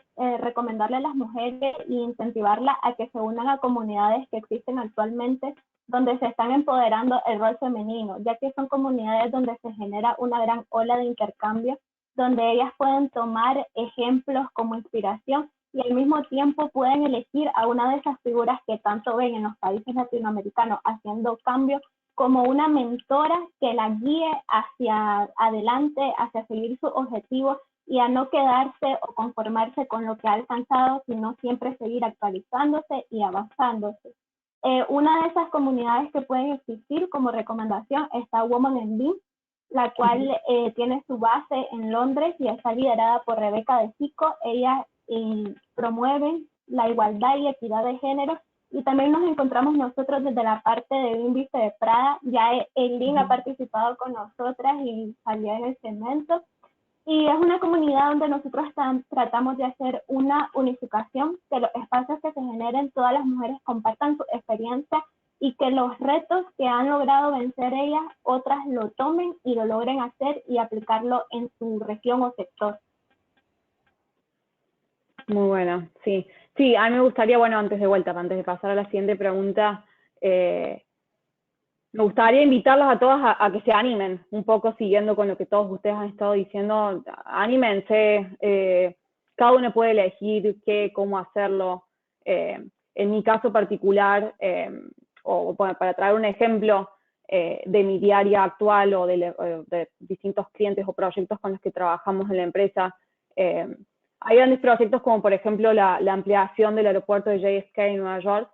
recomendarle a las mujeres e incentivarlas a que se unan a comunidades que existen actualmente donde se están empoderando el rol femenino, ya que son comunidades donde se genera una gran ola de intercambio, donde ellas pueden tomar ejemplos como inspiración y al mismo tiempo pueden elegir a una de esas figuras que tanto ven en los países latinoamericanos haciendo cambios como una mentora que la guíe hacia adelante, hacia seguir sus objetivos y a no quedarse o conformarse con lo que ha alcanzado, sino siempre seguir actualizándose y avanzándose. Una de esas comunidades que pueden existir como recomendación está Women in BIM, la cual tiene su base en Londres y está liderada por Rebeca de Sico. Ellas promueven la igualdad y equidad de género y también nos encontramos nosotros desde la parte de BIM Viste de Prada. Ya Eileen ha participado con nosotras y salió en el segmento. Y es una comunidad donde nosotros tratamos de hacer una unificación, que los espacios que se generen, todas las mujeres compartan su experiencia y que los retos que han logrado vencer ellas, otras lo tomen y lo logren hacer y aplicarlo en su región o sector. Muy bueno, sí. Sí, a mí me gustaría, bueno, antes de pasar a la siguiente pregunta, me gustaría invitarlos a todas a que se animen, un poco siguiendo con lo que todos ustedes han estado diciendo. Anímense, cada uno puede elegir qué, cómo hacerlo. En mi caso particular, o para traer un ejemplo de mi diaria actual o de distintos clientes o proyectos con los que trabajamos en la empresa, hay grandes proyectos como por ejemplo la ampliación del aeropuerto de JFK en Nueva York,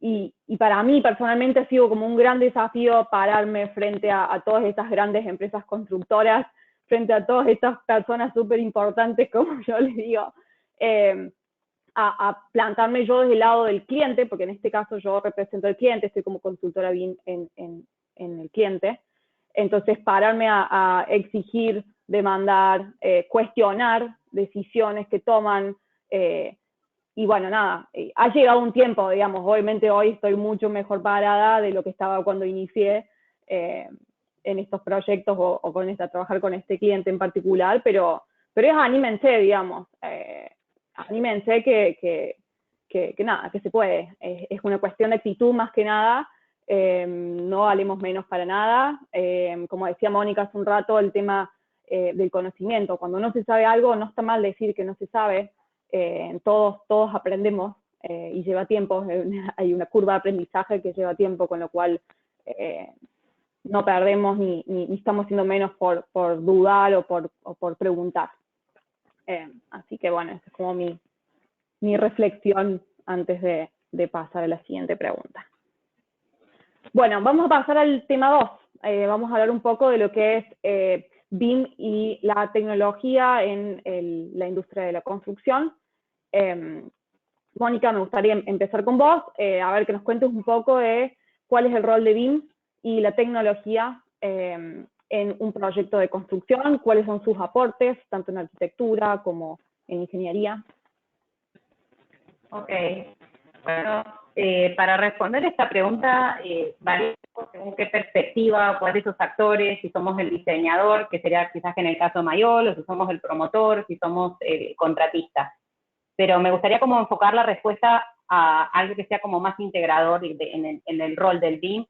y para mí personalmente ha sido como un gran desafío pararme frente a todas estas grandes empresas constructoras, frente a todas estas personas súper importantes, como yo les digo, a plantarme yo desde el lado del cliente, porque en este caso yo represento al cliente, estoy como consultora BIM en el cliente. Entonces pararme a exigir, demandar, cuestionar decisiones que toman, y bueno, nada, ha llegado un tiempo, digamos, obviamente hoy estoy mucho mejor parada de lo que estaba cuando inicié en estos proyectos o trabajar con este cliente en particular, pero es anímense, digamos, anímense que nada, que se puede, es una cuestión de actitud más que nada, no valemos menos para nada, como decía Mónica hace un rato, el tema del conocimiento, cuando no se sabe algo no está mal decir que no se sabe, todos aprendemos y lleva tiempo, hay una curva de aprendizaje que lleva tiempo, con lo cual no perdemos ni estamos siendo menos por dudar o por preguntar. Así que bueno, esa es como mi reflexión antes de de pasar a la siguiente pregunta. Bueno, vamos a pasar al tema 2. Vamos a hablar un poco de lo que es BIM y la tecnología en la industria de la construcción. Mónica, me gustaría empezar con vos, a ver que nos cuentes un poco de cuál es el rol de BIM y la tecnología en un proyecto de construcción, cuáles son sus aportes, tanto en arquitectura como en ingeniería. Ok, bueno, para responder esta pregunta, varía según qué perspectiva, cuáles son sus actores, si somos el diseñador, que sería quizás en el caso de Mayol, o si somos el promotor, si somos el contratista. Pero me gustaría como enfocar la respuesta a algo que sea como más integrador en el rol del BIM,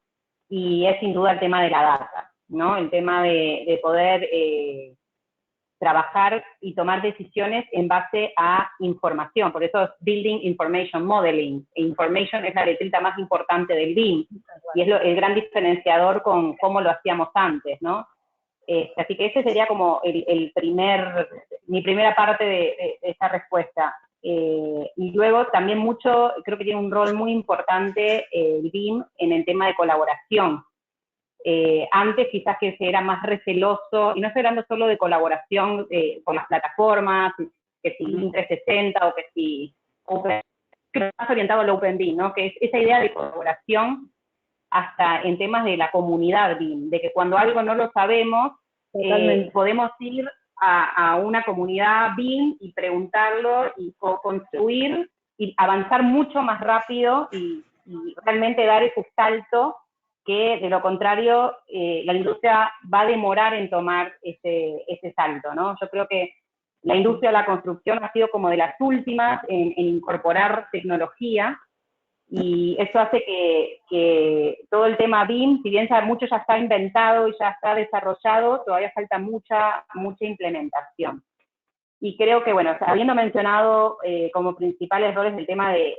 y es sin duda el tema de la data, ¿no? El tema de poder trabajar y tomar decisiones en base a información. Por eso es Building Information Modeling. Information es la letrita más importante del BIM, y es el gran diferenciador con cómo lo hacíamos antes, ¿no? Así que ese sería como mi primera parte de esta respuesta. Y luego también creo que tiene un rol muy importante el BIM en el tema de colaboración. Antes quizás que se era más receloso, y no estoy hablando solo de colaboración con las plataformas, que si BIM 360 o que si Open, más orientado al Open BIM, ¿no? Que es esa idea de colaboración hasta en temas de la comunidad BIM, de que cuando algo no lo sabemos, podemos ir a una comunidad BIM y preguntarlo y construir y avanzar mucho más rápido y realmente dar ese salto que de lo contrario la industria va a demorar en tomar ese salto, ¿no? Yo creo que la industria de la construcción ha sido como de las últimas en incorporar tecnología, y eso hace que todo el tema BIM, si bien mucho ya está inventado y ya está desarrollado, todavía falta mucha implementación. Y creo que, bueno, habiendo mencionado como principales roles el tema de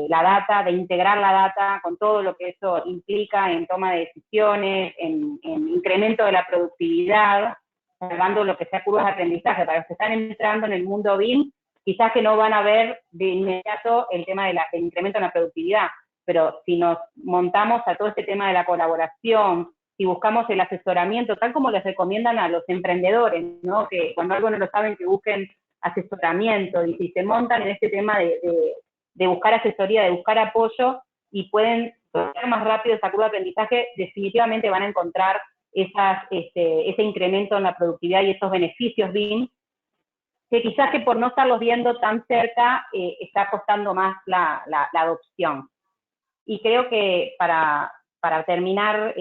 la data, de integrar la data con todo lo que eso implica en toma de decisiones, en incremento de la productividad, salvando lo que sea curvas de aprendizaje. Para los que están entrando en el mundo BIM, quizás que no van a ver de inmediato el tema del incremento en la productividad, pero si nos montamos a todo este tema de la colaboración, si buscamos el asesoramiento, tal como les recomiendan a los emprendedores, ¿no? Que cuando algo no lo saben, que busquen asesoramiento, y si se montan en este tema de buscar asesoría, de buscar apoyo, y pueden ser más rápido esa curva de aprendizaje, definitivamente van a encontrar ese incremento en la productividad y esos beneficios BIM, que quizás que por no estarlos viendo tan cerca, está costando más la adopción. Y creo que para terminar,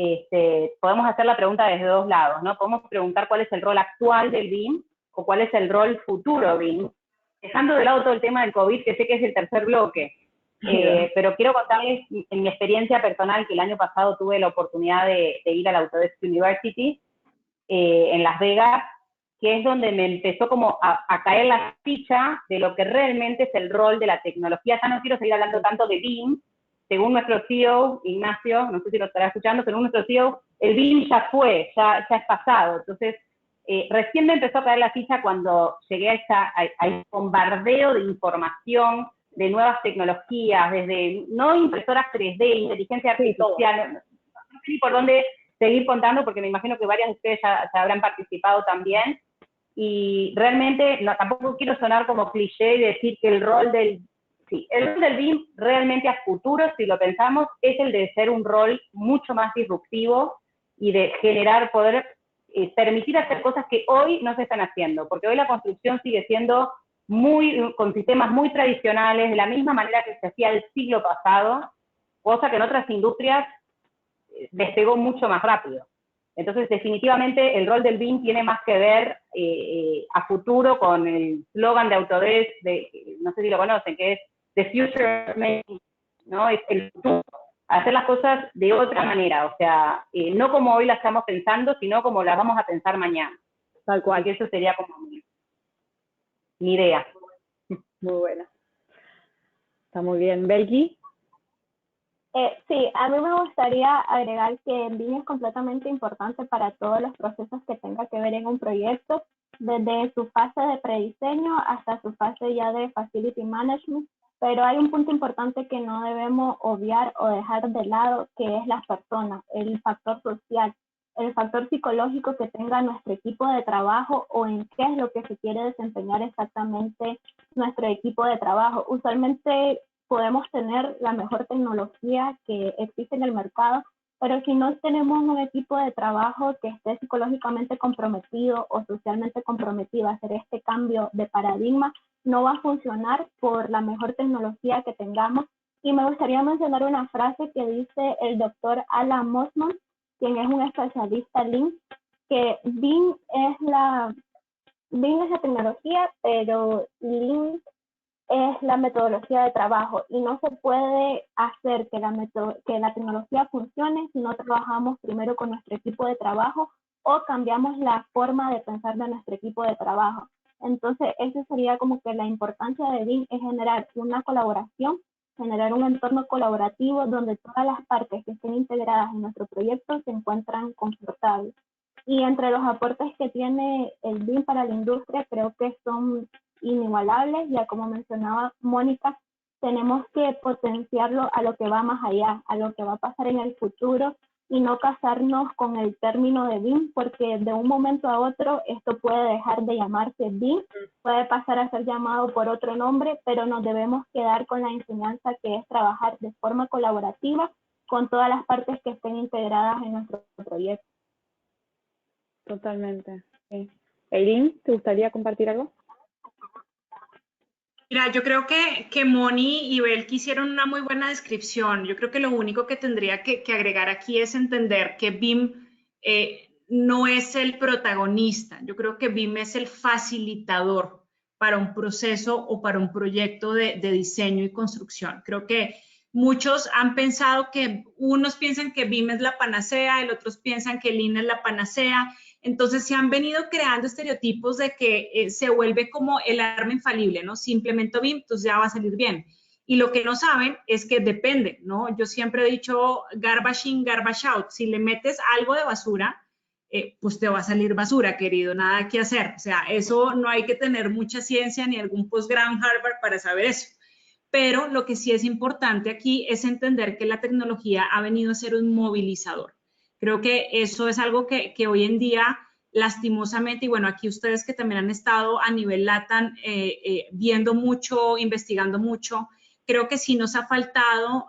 podemos hacer la pregunta desde dos lados, ¿no? Podemos preguntar cuál es el rol actual del BIM o cuál es el rol futuro BIM, dejando de lado todo el tema del COVID, que sé que es el tercer bloque. Pero quiero contarles en mi experiencia personal, que el año pasado tuve la oportunidad de ir a la Autodesk University en Las Vegas, que es donde me empezó como a caer la ficha de lo que realmente es el rol de la tecnología. Ya no quiero seguir hablando tanto de BIM. Según nuestro CEO, Ignacio, no sé si lo estará escuchando, según nuestro CEO, el BIM ya es pasado. Entonces, recién me empezó a caer la ficha cuando llegué a ese bombardeo de información, de nuevas tecnologías, desde no impresoras 3D, inteligencia artificial, no sé ni por dónde seguir contando, porque me imagino que varias de ustedes ya habrán participado también, y realmente tampoco quiero sonar como cliché y decir que el rol del BIM realmente a futuro, si lo pensamos, es el de ser un rol mucho más disruptivo y de poder permitir hacer cosas que hoy no se están haciendo, porque hoy la construcción sigue siendo con sistemas muy tradicionales, de la misma manera que se hacía el siglo pasado, cosa que en otras industrias despegó mucho más rápido. Entonces, definitivamente, el rol del BIM tiene más que ver a futuro con el slogan de Autodesk, no sé si lo conocen, que es The Future Making, ¿no? Es el futuro, hacer las cosas de otra manera, o sea, no como hoy las estamos pensando, sino como las vamos a pensar mañana. Tal cual. Que eso sería como mi idea. Muy buena. Está muy bien. ¿Belki? Sí, a mí me gustaría agregar que BIM es completamente importante para todos los procesos que tenga que ver en un proyecto, desde su fase de prediseño hasta su fase ya de facility management, pero hay un punto importante que no debemos obviar o dejar de lado, que es las personas, el factor social, el factor psicológico que tenga nuestro equipo de trabajo o en qué es lo que se quiere desempeñar exactamente nuestro equipo de trabajo. Usualmente podemos tener la mejor tecnología que existe en el mercado, pero si no tenemos un equipo de trabajo que esté psicológicamente comprometido o socialmente comprometido a hacer este cambio de paradigma, no va a funcionar por la mejor tecnología que tengamos. Y me gustaría mencionar una frase que dice el doctor Alan Mossman, quien es un especialista Lean, que Lean es la tecnología, pero Lean es la metodología de trabajo y no se puede hacer que la tecnología funcione si no trabajamos primero con nuestro equipo de trabajo o cambiamos la forma de pensar de nuestro equipo de trabajo. Entonces, esa sería como que la importancia de Lean, es generar una colaboración, generar un entorno colaborativo donde todas las partes que estén integradas en nuestro proyecto se encuentran confortables. Y entre los aportes que tiene el Lean para la industria, creo que son inigualables, ya como mencionaba Mónica, tenemos que potenciarlo a lo que va más allá, a lo que va a pasar en el futuro y no casarnos con el término de BIM, porque de un momento a otro esto puede dejar de llamarse BIM, puede pasar a ser llamado por otro nombre, pero nos debemos quedar con la enseñanza que es trabajar de forma colaborativa con todas las partes que estén integradas en nuestro proyecto. Totalmente, sí. Eileen, ¿te gustaría compartir algo? Mira, yo creo que Moni y Belki hicieron una muy buena descripción. Yo creo que lo único que tendría que agregar aquí es entender que BIM no es el protagonista. Yo creo que BIM es el facilitador para un proceso o para un proyecto de diseño y construcción. Creo que muchos han pensado que unos piensan que BIM es la panacea, y otros piensan que Lean es la panacea. Entonces se han venido creando estereotipos de que se vuelve como el arma infalible, ¿no? Si implemento BIM, entonces ya va a salir bien. Y lo que no saben es que depende, ¿no? Yo siempre he dicho garbage in, garbage out. Si le metes algo de basura, pues te va a salir basura, querido, nada que hacer. O sea, eso no hay que tener mucha ciencia ni algún postgrado en Harvard para saber eso. Pero lo que sí es importante aquí es entender que la tecnología ha venido a ser un movilizador. Creo que eso es algo que hoy en día, lastimosamente, y bueno, aquí ustedes que también han estado a nivel LATAM viendo mucho, investigando mucho, creo que sí nos ha faltado,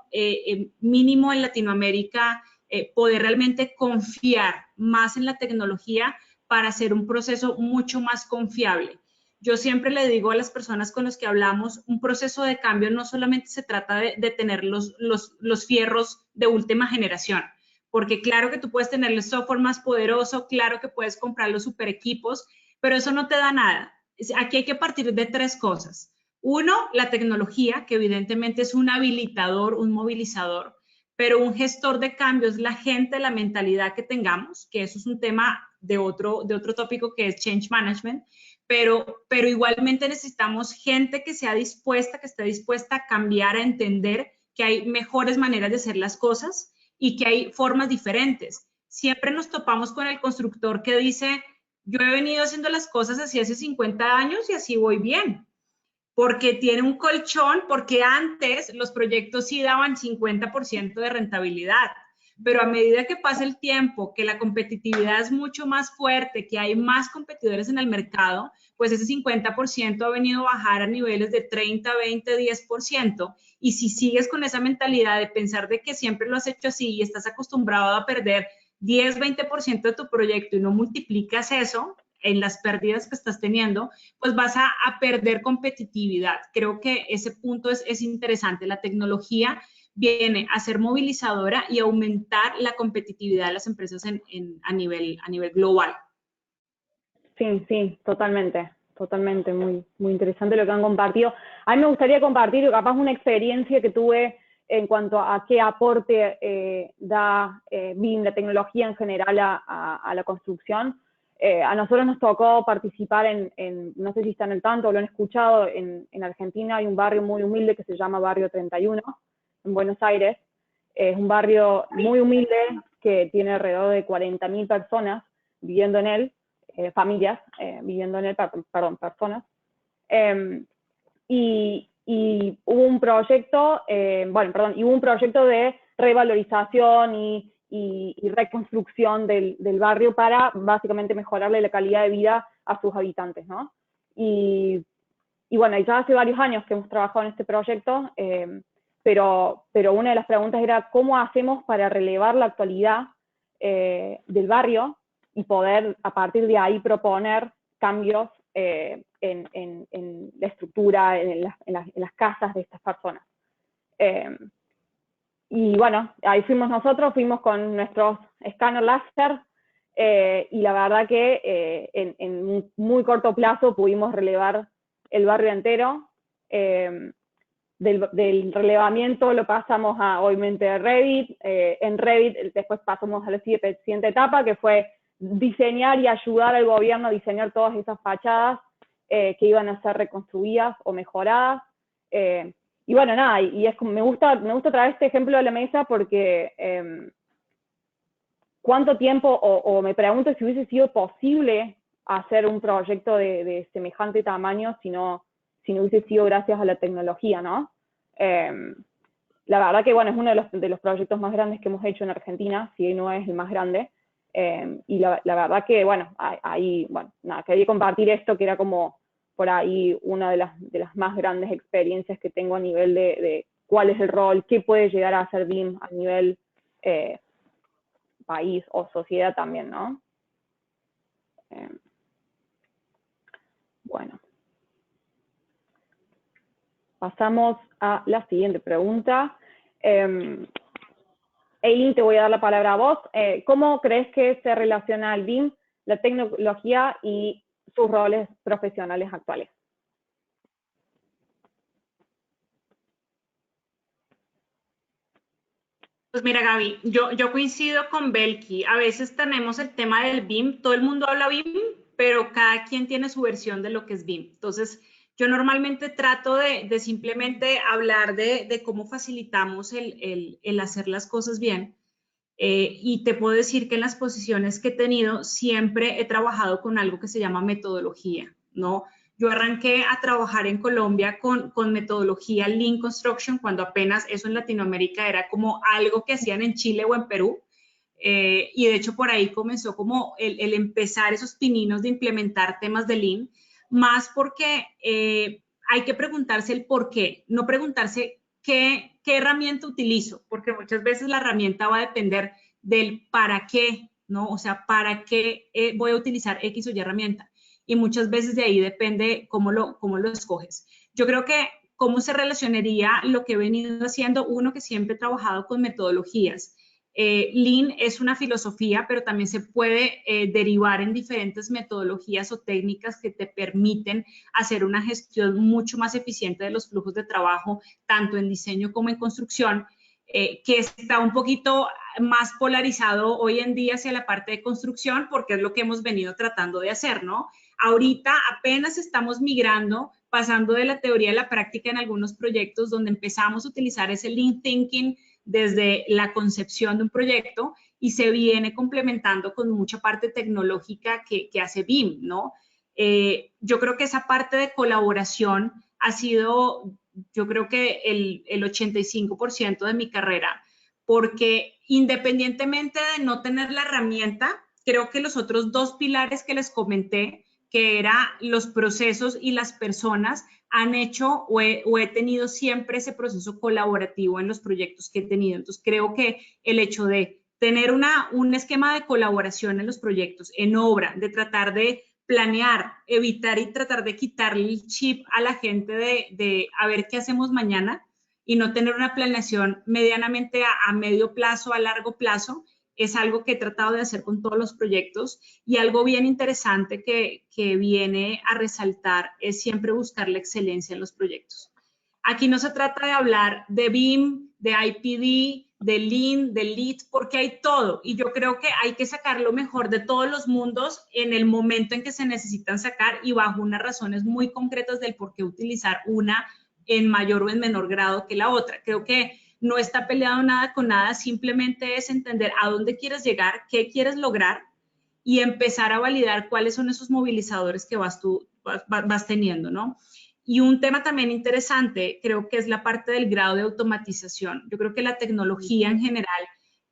mínimo en Latinoamérica, poder realmente confiar más en la tecnología para hacer un proceso mucho más confiable. Yo siempre le digo a las personas con las que hablamos, un proceso de cambio no solamente se trata de tener los fierros de última generación, porque claro que tú puedes tener el software más poderoso, claro que puedes comprar los super equipos, pero eso no te da nada. Aquí hay que partir de tres cosas. Uno, la tecnología, que evidentemente es un habilitador, un movilizador, pero un gestor de cambios, la gente, la mentalidad que tengamos, que eso es un tema de otro tópico que es change management, pero igualmente necesitamos gente que sea dispuesta, que esté dispuesta a cambiar, a entender que hay mejores maneras de hacer las cosas y que hay formas diferentes. Siempre nos topamos con el constructor que dice, yo he venido haciendo las cosas así hace 50 años y así voy bien, porque tiene un colchón, porque antes los proyectos sí daban 50% de rentabilidad, pero a medida que pasa el tiempo, que la competitividad es mucho más fuerte, que hay más competidores en el mercado, pues ese 50% ha venido a bajar a niveles de 30, 20, 10%. Y si sigues con esa mentalidad de pensar de que siempre lo has hecho así y estás acostumbrado a perder 10, 20% de tu proyecto y no multiplicas eso en las pérdidas que estás teniendo, pues vas a perder competitividad. Creo que ese punto es interesante. La tecnología viene a ser movilizadora y aumentar la competitividad de las empresas a nivel global. Sí, sí, totalmente, muy, muy interesante lo que han compartido. A mí me gustaría compartir capaz una experiencia que tuve en cuanto a qué aporte da BIM, la tecnología en general a la construcción. A nosotros nos tocó participar no sé si están al tanto o lo han escuchado, en Argentina hay un barrio muy humilde que se llama Barrio 31, en Buenos Aires. Es un barrio muy humilde que tiene alrededor de 40.000 personas viviendo en él, familias viviendo en él, perdón, personas. Y y hubo un proyecto, y hubo un proyecto de revalorización y reconstrucción del barrio para básicamente mejorarle la calidad de vida a sus habitantes, ¿no? Y bueno, ya hace varios años que hemos trabajado en este proyecto, pero una de las preguntas era cómo hacemos para relevar la actualidad del barrio y poder a partir de ahí proponer cambios en la estructura, en las casas de estas personas. Y bueno, ahí fuimos nosotros, fuimos con nuestros escáner láser, y la verdad que en un muy corto plazo pudimos relevar el barrio entero. Del relevamiento lo pasamos obviamente a Revit. En Revit después pasamos a la siguiente etapa, que fue diseñar y ayudar al gobierno a diseñar todas esas fachadas que iban a ser reconstruidas o mejoradas. Y bueno, nada, y es como me gusta traer este ejemplo a la mesa porque cuánto tiempo, o me pregunto si hubiese sido posible hacer un proyecto de semejante tamaño si no hubiese sido gracias a la tecnología, ¿no? La verdad que, bueno, es uno de los proyectos más grandes que hemos hecho en Argentina, si no es el más grande, y la verdad que, bueno, ahí, bueno, nada, quería compartir esto, que era como por ahí una de las más grandes experiencias que tengo a nivel de cuál es el rol, qué puede llegar a hacer BIM a nivel país o sociedad también, ¿no? Bueno. Pasamos a la siguiente pregunta. Eileen, te voy a dar la palabra a vos. ¿Cómo crees que se relaciona el BIM, la tecnología y sus roles profesionales actuales? Pues mira, Gaby, yo coincido con Belki. A veces tenemos el tema del BIM, todo el mundo habla BIM, pero cada quien tiene su versión de lo que es BIM. Entonces, yo normalmente trato de simplemente hablar de cómo facilitamos el hacer las cosas bien. Y te puedo decir que en las posiciones que he tenido siempre he trabajado con algo que se llama metodología, ¿no? Yo arranqué a trabajar en Colombia con metodología Lean Construction cuando apenas eso en Latinoamérica era como algo que hacían en Chile o en Perú. Y de hecho por ahí comenzó como el empezar esos pininos de implementar temas de Lean, más porque hay que preguntarse el por qué, no preguntarse qué herramienta utilizo, porque muchas veces la herramienta va a depender del para qué, ¿no? O sea, para qué voy a utilizar X o Y herramienta. Y muchas veces de ahí depende cómo lo escoges. Yo creo que cómo se relacionaría lo que he venido haciendo, uno que siempre he trabajado con metodologías. Lean es una filosofía, pero también se puede derivar en diferentes metodologías o técnicas que te permiten hacer una gestión mucho más eficiente de los flujos de trabajo, tanto en diseño como en construcción, que está un poquito más polarizado hoy en día hacia la parte de construcción, porque es lo que hemos venido tratando de hacer, ¿no? Ahorita apenas estamos migrando, pasando de la teoría a la práctica en algunos proyectos donde empezamos a utilizar ese Lean Thinking desde la concepción de un proyecto y se viene complementando con mucha parte tecnológica que hace BIM, ¿no? Yo creo que esa parte de colaboración ha sido, yo creo que el 85% de mi carrera, porque independientemente de no tener la herramienta, creo que los otros dos pilares que les comenté, que eran los procesos y las personas, han hecho o he tenido siempre ese proceso colaborativo en los proyectos que he tenido. Entonces, creo que el hecho de tener un esquema de colaboración en los proyectos, en obra, de tratar de planear, evitar y tratar de quitarle el chip a la gente de a ver qué hacemos mañana y no tener una planeación medianamente a medio plazo, a largo plazo, es algo que he tratado de hacer con todos los proyectos y algo bien interesante que viene a resaltar es siempre buscar la excelencia en los proyectos. Aquí no se trata de hablar de BIM, de IPD, de Lean, de Lead, porque hay todo y yo creo que hay que sacar lo mejor de todos los mundos en el momento en que se necesitan sacar y bajo unas razones muy concretas del por qué utilizar una en mayor o en menor grado que la otra. Creo que no está peleado nada con nada, simplemente es entender a dónde quieres llegar, qué quieres lograr y empezar a validar cuáles son esos movilizadores que vas teniendo, ¿no? Y un tema también interesante, creo que es la parte del grado de automatización. Yo creo que la tecnología en general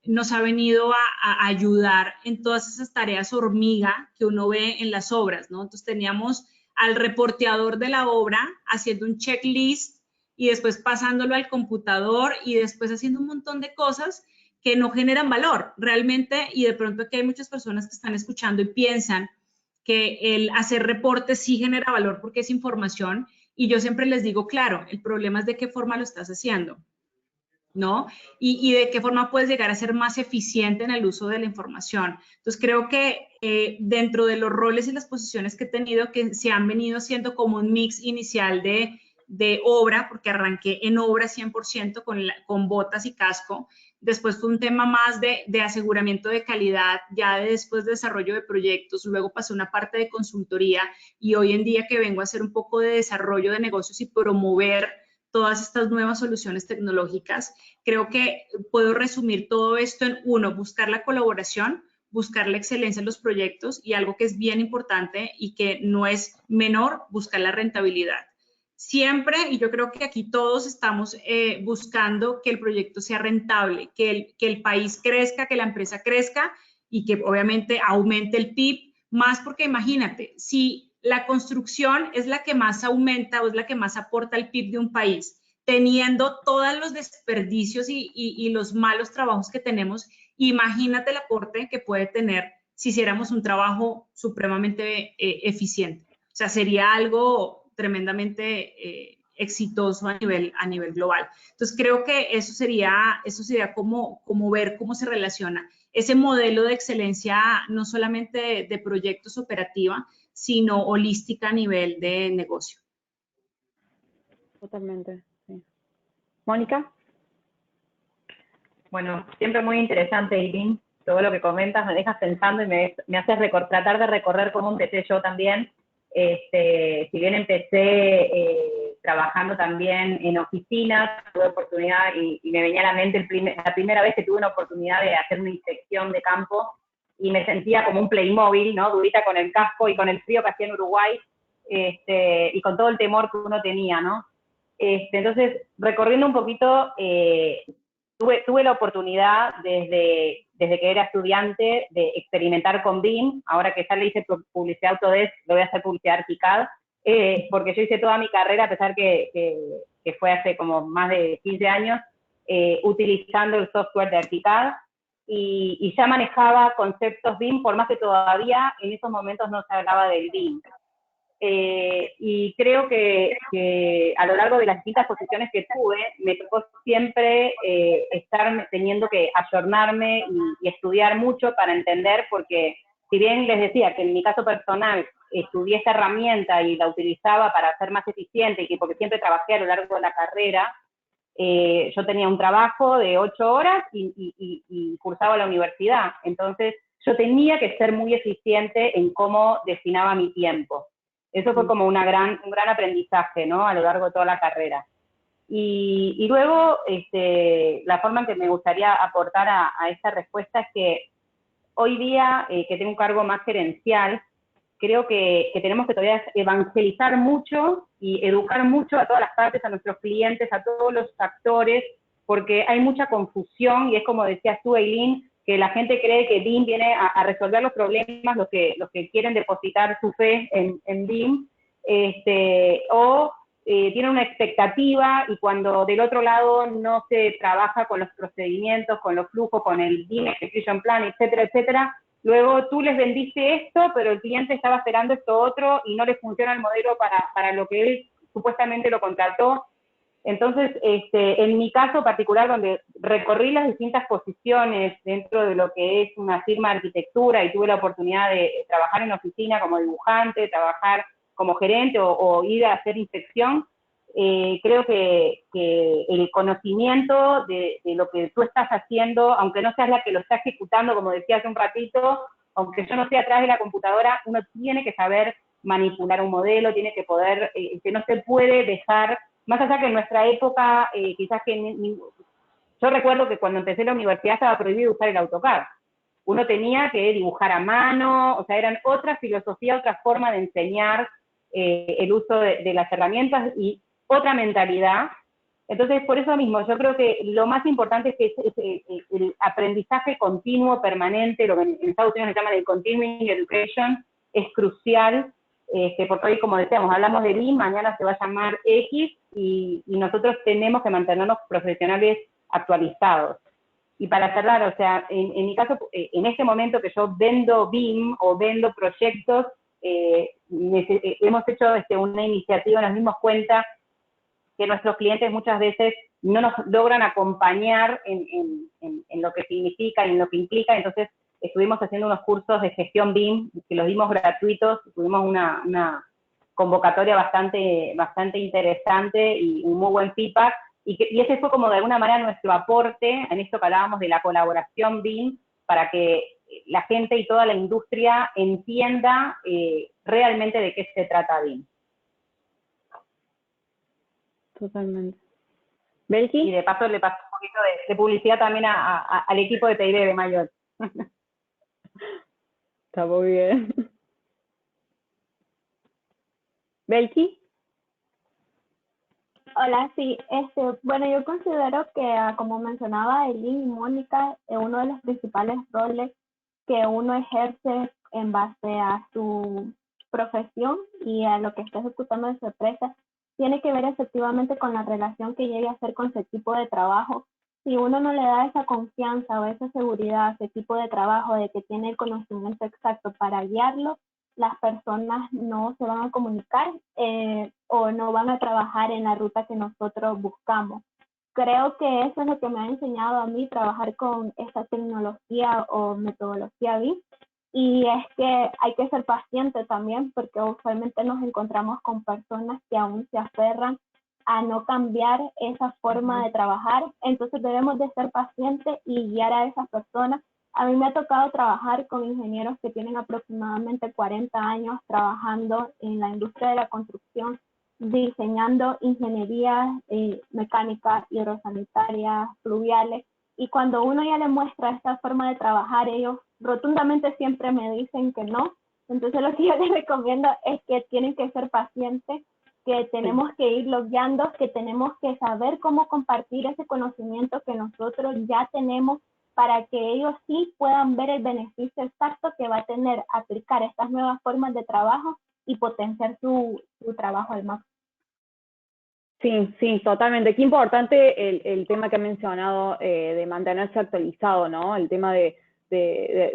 nos ha venido a ayudar en todas esas tareas hormiga que uno ve en las obras, ¿no? Entonces teníamos al reporteador de la obra haciendo un checklist y después pasándolo al computador y después haciendo un montón de cosas que no generan valor realmente, y de pronto aquí hay muchas personas que están escuchando y piensan que el hacer reportes sí genera valor porque es información, y yo siempre les digo, claro, el problema es de qué forma lo estás haciendo, ¿no? Y de qué forma puedes llegar a ser más eficiente en el uso de la información. Entonces, creo que dentro de los roles y las posiciones que he tenido, que se han venido haciendo como un mix inicial de obra, porque arranqué en obra 100% con botas y casco. Después fue un tema más de aseguramiento de calidad, ya después de desarrollo de proyectos. Luego pasé una parte de consultoría, y hoy en día que vengo a hacer un poco de desarrollo de negocios y promover todas estas nuevas soluciones tecnológicas. Creo que puedo resumir todo esto en uno, buscar la colaboración, buscar la excelencia en los proyectos, y algo que es bien importante y que no es menor, buscar la rentabilidad. Siempre, y yo creo que aquí todos estamos buscando que el proyecto sea rentable, que el país crezca, que la empresa crezca y que obviamente aumente el PIB, más porque imagínate, si la construcción es la que más aumenta o es la que más aporta al PIB de un país, teniendo todos los desperdicios y los malos trabajos que tenemos, imagínate el aporte que puede tener si hiciéramos un trabajo supremamente eficiente. O sea, sería algo tremendamente exitoso a nivel global. Entonces, creo que eso sería como ver cómo se relaciona ese modelo de excelencia, no solamente de proyectos operativa, sino holística a nivel de negocio. Totalmente, sí. Mónica. Bueno, siempre muy interesante, Eileen. Todo lo que comentas me dejas pensando y me haces tratar de recorrer cómo empecé yo también. Si bien empecé trabajando también en oficinas, tuve oportunidad y me venía a la mente la primera vez que tuve una oportunidad de hacer una inspección de campo, y me sentía como un Playmobil, ¿no? Durita con el casco y con el frío que hacía en Uruguay, y con todo el temor que uno tenía, ¿no? Entonces, recorriendo un poquito, tuve la oportunidad desde que era estudiante de experimentar con BIM. Ahora que ya le hice publicidad Autodesk, lo voy a hacer publicidad Archicad, porque yo hice toda mi carrera, a pesar que fue hace como más de 15 años, utilizando el software de Archicad, y ya manejaba conceptos BIM, por más que todavía en esos momentos no se hablaba del BIM. Y creo que a lo largo de las distintas posiciones que tuve, me tocó siempre estar teniendo que ayornarme y estudiar mucho para entender, porque si bien les decía que en mi caso personal estudié esta herramienta y la utilizaba para ser más eficiente, y porque siempre trabajé a lo largo de la carrera, yo tenía un trabajo de 8 horas y cursaba la universidad. Entonces yo tenía que ser muy eficiente en cómo destinaba mi tiempo. Eso fue como un gran aprendizaje, ¿no? A lo largo de toda la carrera. Y luego, la forma en que me gustaría aportar a esta respuesta es que hoy día, que tengo un cargo más gerencial, creo que tenemos que todavía evangelizar mucho y educar mucho a todas las partes, a nuestros clientes, a todos los actores, porque hay mucha confusión, y es como decías tú, Eileen, que la gente cree que BIM viene a resolver los problemas, los que quieren depositar su fe en BIM, o tienen una expectativa, y cuando del otro lado no se trabaja con los procedimientos, con los flujos, con el BIM Execution Plan, etcétera, etcétera, luego tú les vendiste esto, pero el cliente estaba esperando esto otro y no les funciona el modelo para lo que él supuestamente lo contrató. Entonces, en mi caso particular, donde recorrí las distintas posiciones dentro de lo que es una firma de arquitectura, y tuve la oportunidad de trabajar en oficina como dibujante, trabajar como gerente o ir a hacer inspección, creo que el conocimiento de lo que tú estás haciendo, aunque no seas la que lo está ejecutando, como decía hace un ratito, aunque yo no esté atrás de la computadora, uno tiene que saber manipular un modelo, tiene que poder, que no se puede dejar, más allá que en nuestra época, quizás que yo recuerdo que cuando empecé la universidad estaba prohibido usar el AutoCAD. Uno tenía que dibujar a mano, o sea, eran otra filosofía, otra forma de enseñar, el uso de las herramientas y otra mentalidad. Entonces, por eso mismo, yo creo que lo más importante es que el aprendizaje continuo, permanente, lo que en Estados Unidos se llama el continuing education, es crucial, porque hoy, como decíamos, hablamos de BIM, mañana se va a llamar X, y nosotros tenemos que mantenernos profesionales actualizados. Y para cerrar, o sea, en mi caso, en este momento que yo vendo BIM o vendo proyectos, hemos hecho una iniciativa, nos dimos cuenta que nuestros clientes muchas veces no nos logran acompañar en lo que significa y en lo que implica, entonces estuvimos haciendo unos cursos de gestión BIM, que los dimos gratuitos, tuvimos una convocatoria bastante interesante y un muy buen feedback, y ese fue como de alguna manera nuestro aporte en esto que hablábamos de la colaboración BIM, para que la gente y toda la industria entienda realmente de qué se trata BIM. Totalmente. ¿Belki? Y de paso le paso un poquito de publicidad también al equipo de TID de Mayor. Está muy bien. ¿Belki? Hola, sí, bueno, yo considero que, como mencionaba Elin y Mónica, uno de los principales roles que uno ejerce en base a su profesión y a lo que está ejecutando en su empresa tiene que ver efectivamente con la relación que llegue a hacer con su equipo de trabajo. Si uno no le da esa confianza o esa seguridad a su equipo de trabajo de que tiene el conocimiento exacto para guiarlo, las personas no se van a comunicar o no van a trabajar en la ruta que nosotros buscamos. Creo que eso es lo que me ha enseñado a mí trabajar con esta tecnología o metodología BIM, y es que hay que ser paciente también, porque usualmente nos encontramos con personas que aún se aferran a no cambiar esa forma de trabajar, entonces debemos de ser pacientes y guiar a esas personas. A mí me ha tocado trabajar con ingenieros que tienen aproximadamente 40 años trabajando en la industria de la construcción, diseñando ingeniería mecánica, hidrosanitaria, fluviales, y cuando uno ya le muestra esta forma de trabajar, ellos rotundamente siempre me dicen que no. Entonces lo que yo les recomiendo es que tienen que ser pacientes, que tenemos que irlos guiando, que tenemos que saber cómo compartir ese conocimiento que nosotros ya tenemos, para que ellos sí puedan ver el beneficio exacto que va a tener aplicar estas nuevas formas de trabajo y potenciar su trabajo al máximo. Sí, sí, totalmente. Qué importante el tema que ha mencionado de mantenerse actualizado, ¿no? El tema de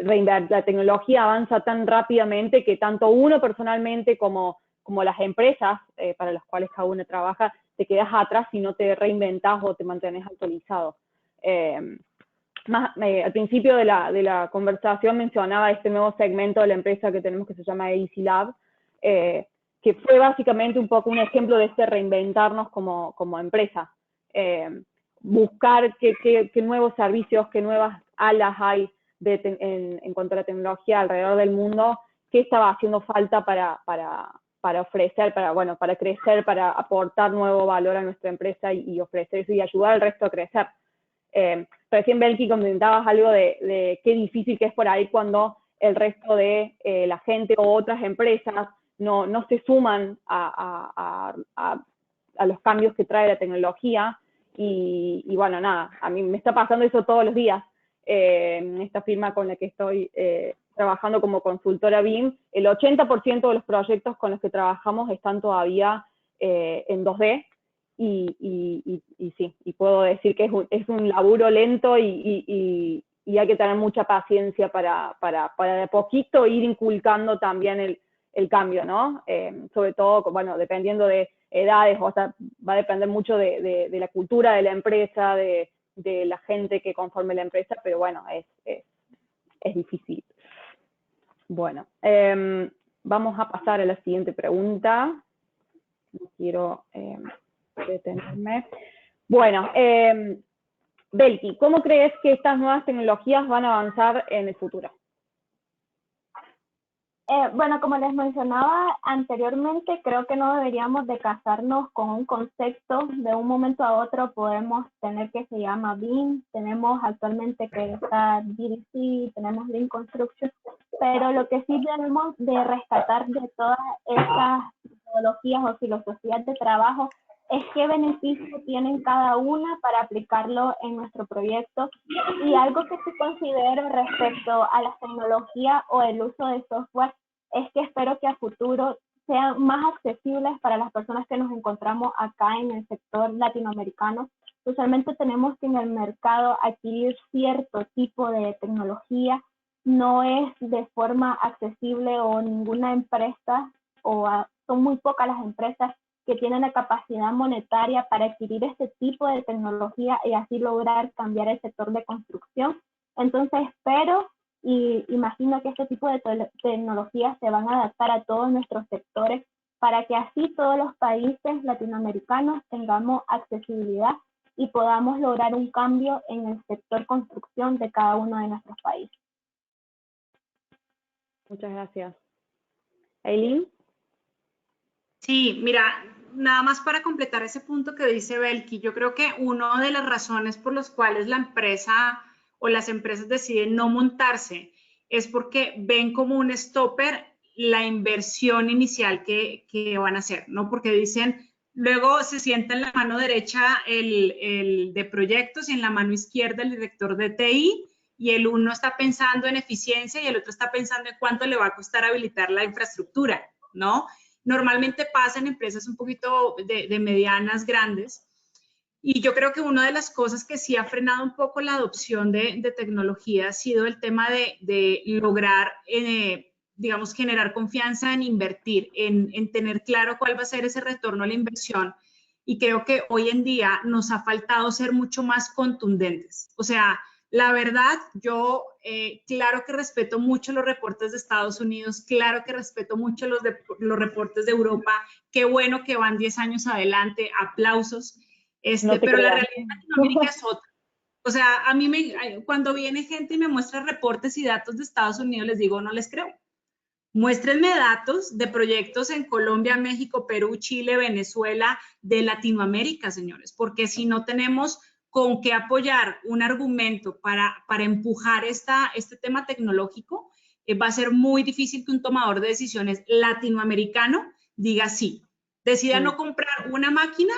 reinvertir. La tecnología avanza tan rápidamente que tanto uno personalmente como las empresas para las cuales cada uno trabaja, te quedas atrás si no te reinventas o te mantienes actualizado. Al principio de la conversación mencionaba este nuevo segmento de la empresa que tenemos que se llama Easy Lab, que fue básicamente un poco un ejemplo de este reinventarnos como empresa. Buscar qué nuevos servicios, qué nuevas alas hay en cuanto a la tecnología alrededor del mundo, qué estaba haciendo falta para ofrecer, para crecer, para aportar nuevo valor a nuestra empresa y ofrecer eso y ayudar al resto a crecer. Recién, Belki, comentabas algo de qué difícil que es por ahí cuando el resto de la gente o otras empresas no se suman a los cambios que trae la tecnología. Y bueno, nada, a mí me está pasando eso todos los días. En esta firma con la que estoy trabajando como consultora BIM, el 80% de los proyectos con los que trabajamos están todavía en 2D. Y sí, y puedo decir que es un laburo lento y hay que tener mucha paciencia para de poquito ir inculcando también el cambio, ¿no? Sobre todo, bueno, dependiendo de edades, o sea, va a depender mucho de la cultura de la empresa, de la gente que conforme la empresa, pero bueno, es difícil. Bueno, vamos a pasar a la siguiente pregunta. No quiero detenerme. Bueno, Belki, ¿cómo crees que estas nuevas tecnologías van a avanzar en el futuro? Bueno, como les mencionaba anteriormente, creo que no deberíamos de casarnos con un concepto. De un momento a otro podemos tener que se llama BIM, tenemos actualmente que está DDC, tenemos Lean Construction, pero lo que sí debemos de rescatar de todas estas metodologías o filosofías de trabajo es qué beneficios tienen cada una para aplicarlo en nuestro proyecto. Y algo que sí considero respecto a las tecnologías o el uso de software es que espero que a futuro sean más accesibles para las personas que nos encontramos acá en el sector latinoamericano. Usualmente tenemos que en el mercado adquirir cierto tipo de tecnología, no es de forma accesible o ninguna empresa, son muy pocas las empresas que tienen la capacidad monetaria para adquirir este tipo de tecnología y así lograr cambiar el sector de construcción. Entonces espero y imagino que este tipo de tecnologías se van a adaptar a todos nuestros sectores para que así todos los países latinoamericanos tengamos accesibilidad y podamos lograr un cambio en el sector construcción de cada uno de nuestros países. Muchas gracias. Aileen. Sí, mira, nada más para completar ese punto que dice Belki, yo creo que una de las razones por las cuales la empresa o las empresas deciden no montarse es porque ven como un stopper la inversión inicial que van a hacer, ¿no? Porque dicen, luego se sienta en la mano derecha el de proyectos y en la mano izquierda el director de TI, y el uno está pensando en eficiencia y el otro está pensando en cuánto le va a costar habilitar la infraestructura, ¿no? Normalmente pasa en empresas un poquito de medianas, grandes. Y yo creo que una de las cosas que sí ha frenado un poco la adopción de tecnología ha sido el tema de lograr, digamos, generar confianza en invertir, en tener claro cuál va a ser ese retorno a la inversión. Y creo que hoy en día nos ha faltado ser mucho más contundentes. O sea, la verdad, yo claro que respeto mucho los reportes de Estados Unidos, claro que respeto mucho los reportes de Europa, qué bueno que van 10 años adelante, aplausos, pero la realidad de Latinoamérica es otra. O sea, a mí cuando viene gente y me muestra reportes y datos de Estados Unidos, les digo, no les creo. Muéstrenme datos de proyectos en Colombia, México, Perú, Chile, Venezuela, de Latinoamérica, señores, porque si no tenemos con qué apoyar un argumento para empujar este tema tecnológico, va a ser muy difícil que un tomador de decisiones latinoamericano diga sí, decida no comprar una máquina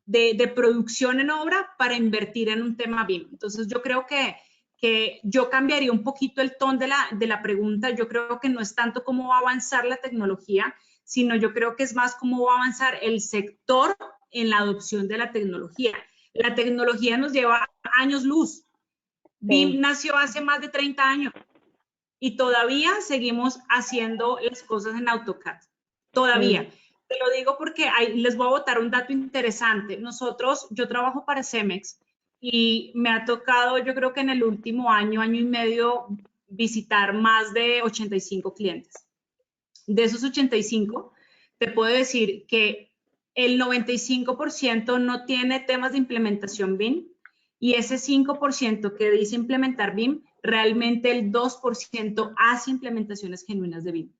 de producción en obra para invertir en un tema BIM. Entonces yo creo que yo cambiaría un poquito el tono de la pregunta. Yo creo que no es tanto cómo va a avanzar la tecnología, sino yo creo que es más cómo va a avanzar el sector en la adopción de la tecnología. La tecnología nos lleva años luz. BIM nació hace más de 30 años y todavía seguimos haciendo las cosas en AutoCAD. Todavía. Te lo digo porque les voy a botar un dato interesante. Yo trabajo para Cemex y me ha tocado, yo creo que en el último año, año y medio, visitar más de 85 clientes. De esos 85, te puedo decir que el 95% no tiene temas de implementación BIM y ese 5% que dice implementar BIM, realmente el 2% hace implementaciones genuinas de BIM.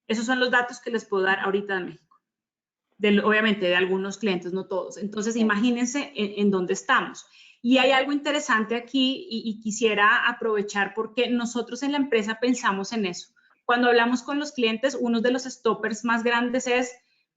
Esos son los datos que les puedo dar ahorita de México. Obviamente de algunos clientes, no todos. Entonces, imagínense en dónde estamos. Y hay algo interesante aquí y quisiera aprovechar porque nosotros en la empresa pensamos en eso. Cuando hablamos con los clientes, uno de los stoppers más grandes es,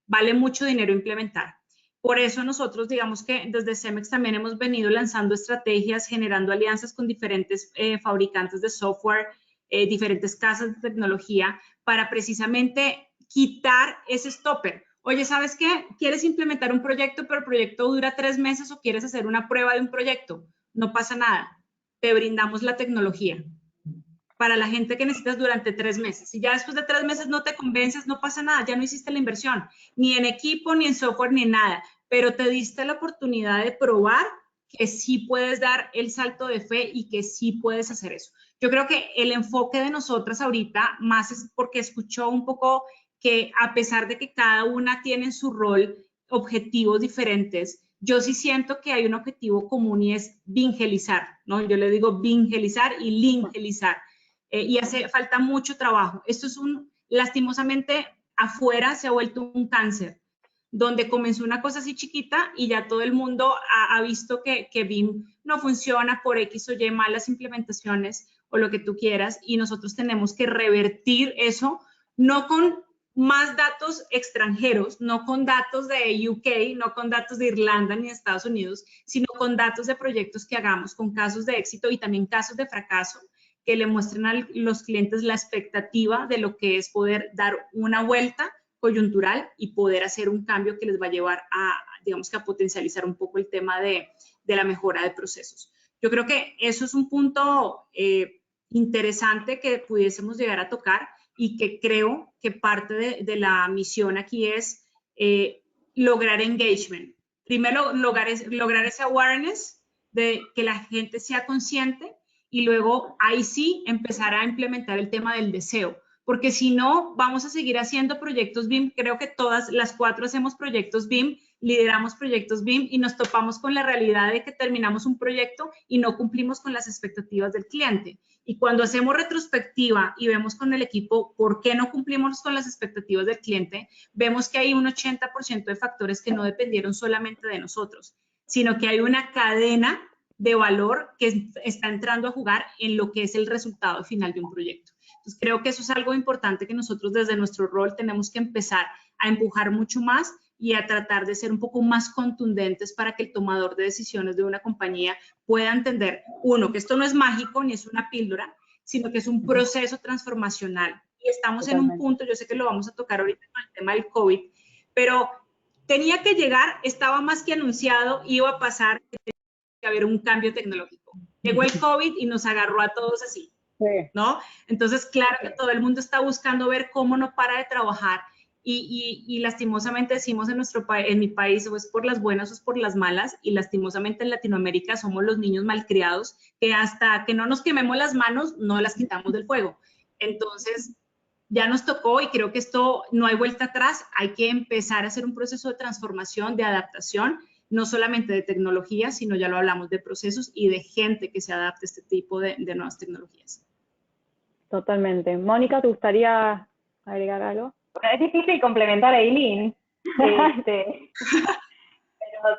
vale mucho dinero implementar. Por eso nosotros, digamos que desde Cemex también hemos venido lanzando estrategias, generando alianzas con diferentes fabricantes de software, diferentes casas de tecnología, para precisamente quitar ese stopper. Oye, ¿sabes qué? ¿Quieres implementar un proyecto, pero el proyecto dura 3 meses o quieres hacer una prueba de un proyecto? No pasa nada. Te brindamos la tecnología para la gente que necesitas durante 3 meses. Si ya después de 3 meses no te convences, no pasa nada, ya no hiciste la inversión, ni en equipo, ni en software, ni en nada, pero te diste la oportunidad de probar que sí puedes dar el salto de fe y que sí puedes hacer eso. Yo creo que el enfoque de nosotras ahorita más es porque escuchó un poco que a pesar de que cada una tiene en su rol objetivos diferentes, yo sí siento que hay un objetivo común y es vingelizar, ¿no? Yo le digo vingelizar y lingelizar. Y hace falta mucho trabajo. Esto es lastimosamente, afuera se ha vuelto un cáncer, donde comenzó una cosa así chiquita y ya todo el mundo ha visto que BIM no funciona por X o Y, malas implementaciones o lo que tú quieras, y nosotros tenemos que revertir eso, no con más datos extranjeros, no con datos de UK, no con datos de Irlanda ni de Estados Unidos, sino con datos de proyectos que hagamos, con casos de éxito y también casos de fracaso, que le muestren a los clientes la expectativa de lo que es poder dar una vuelta coyuntural y poder hacer un cambio que les va a llevar a, digamos que a potencializar un poco el tema de la mejora de procesos. Yo creo que eso es un punto interesante que pudiésemos llegar a tocar y que creo que parte de la misión aquí es lograr engagement. Primero, lograr ese awareness de que la gente sea consciente y luego ahí sí empezar a implementar el tema del deseo. Porque si no, vamos a seguir haciendo proyectos BIM. Creo que todas las 4 hacemos proyectos BIM, lideramos proyectos BIM y nos topamos con la realidad de que terminamos un proyecto y no cumplimos con las expectativas del cliente. Y cuando hacemos retrospectiva y vemos con el equipo por qué no cumplimos con las expectativas del cliente, vemos que hay un 80% de factores que no dependieron solamente de nosotros, sino que hay una cadena de valor que está entrando a jugar en lo que es el resultado final de un proyecto. Entonces, creo que eso es algo importante que nosotros desde nuestro rol tenemos que empezar a empujar mucho más y a tratar de ser un poco más contundentes para que el tomador de decisiones de una compañía pueda entender, uno, que esto no es mágico ni es una píldora, sino que es un proceso transformacional. Y estamos en un punto, yo sé que lo vamos a tocar ahorita con el tema del COVID, pero tenía que llegar, estaba más que anunciado, iba a pasar, que haber un cambio tecnológico. Llegó el COVID y nos agarró a todos así, ¿no? Entonces, claro que todo el mundo está buscando ver cómo no para de trabajar y lastimosamente decimos en mi país, o es por las buenas o es por las malas, y lastimosamente en Latinoamérica somos los niños malcriados que hasta que no nos quememos las manos no las quitamos del fuego. Entonces, ya nos tocó y creo que esto no hay vuelta atrás, hay que empezar a hacer un proceso de transformación, de adaptación, no solamente de tecnología, sino ya lo hablamos de procesos y de gente que se adapte a este tipo de nuevas tecnologías. Totalmente. Mónica, ¿te gustaría agregar algo? Es difícil complementar a Eileen, pero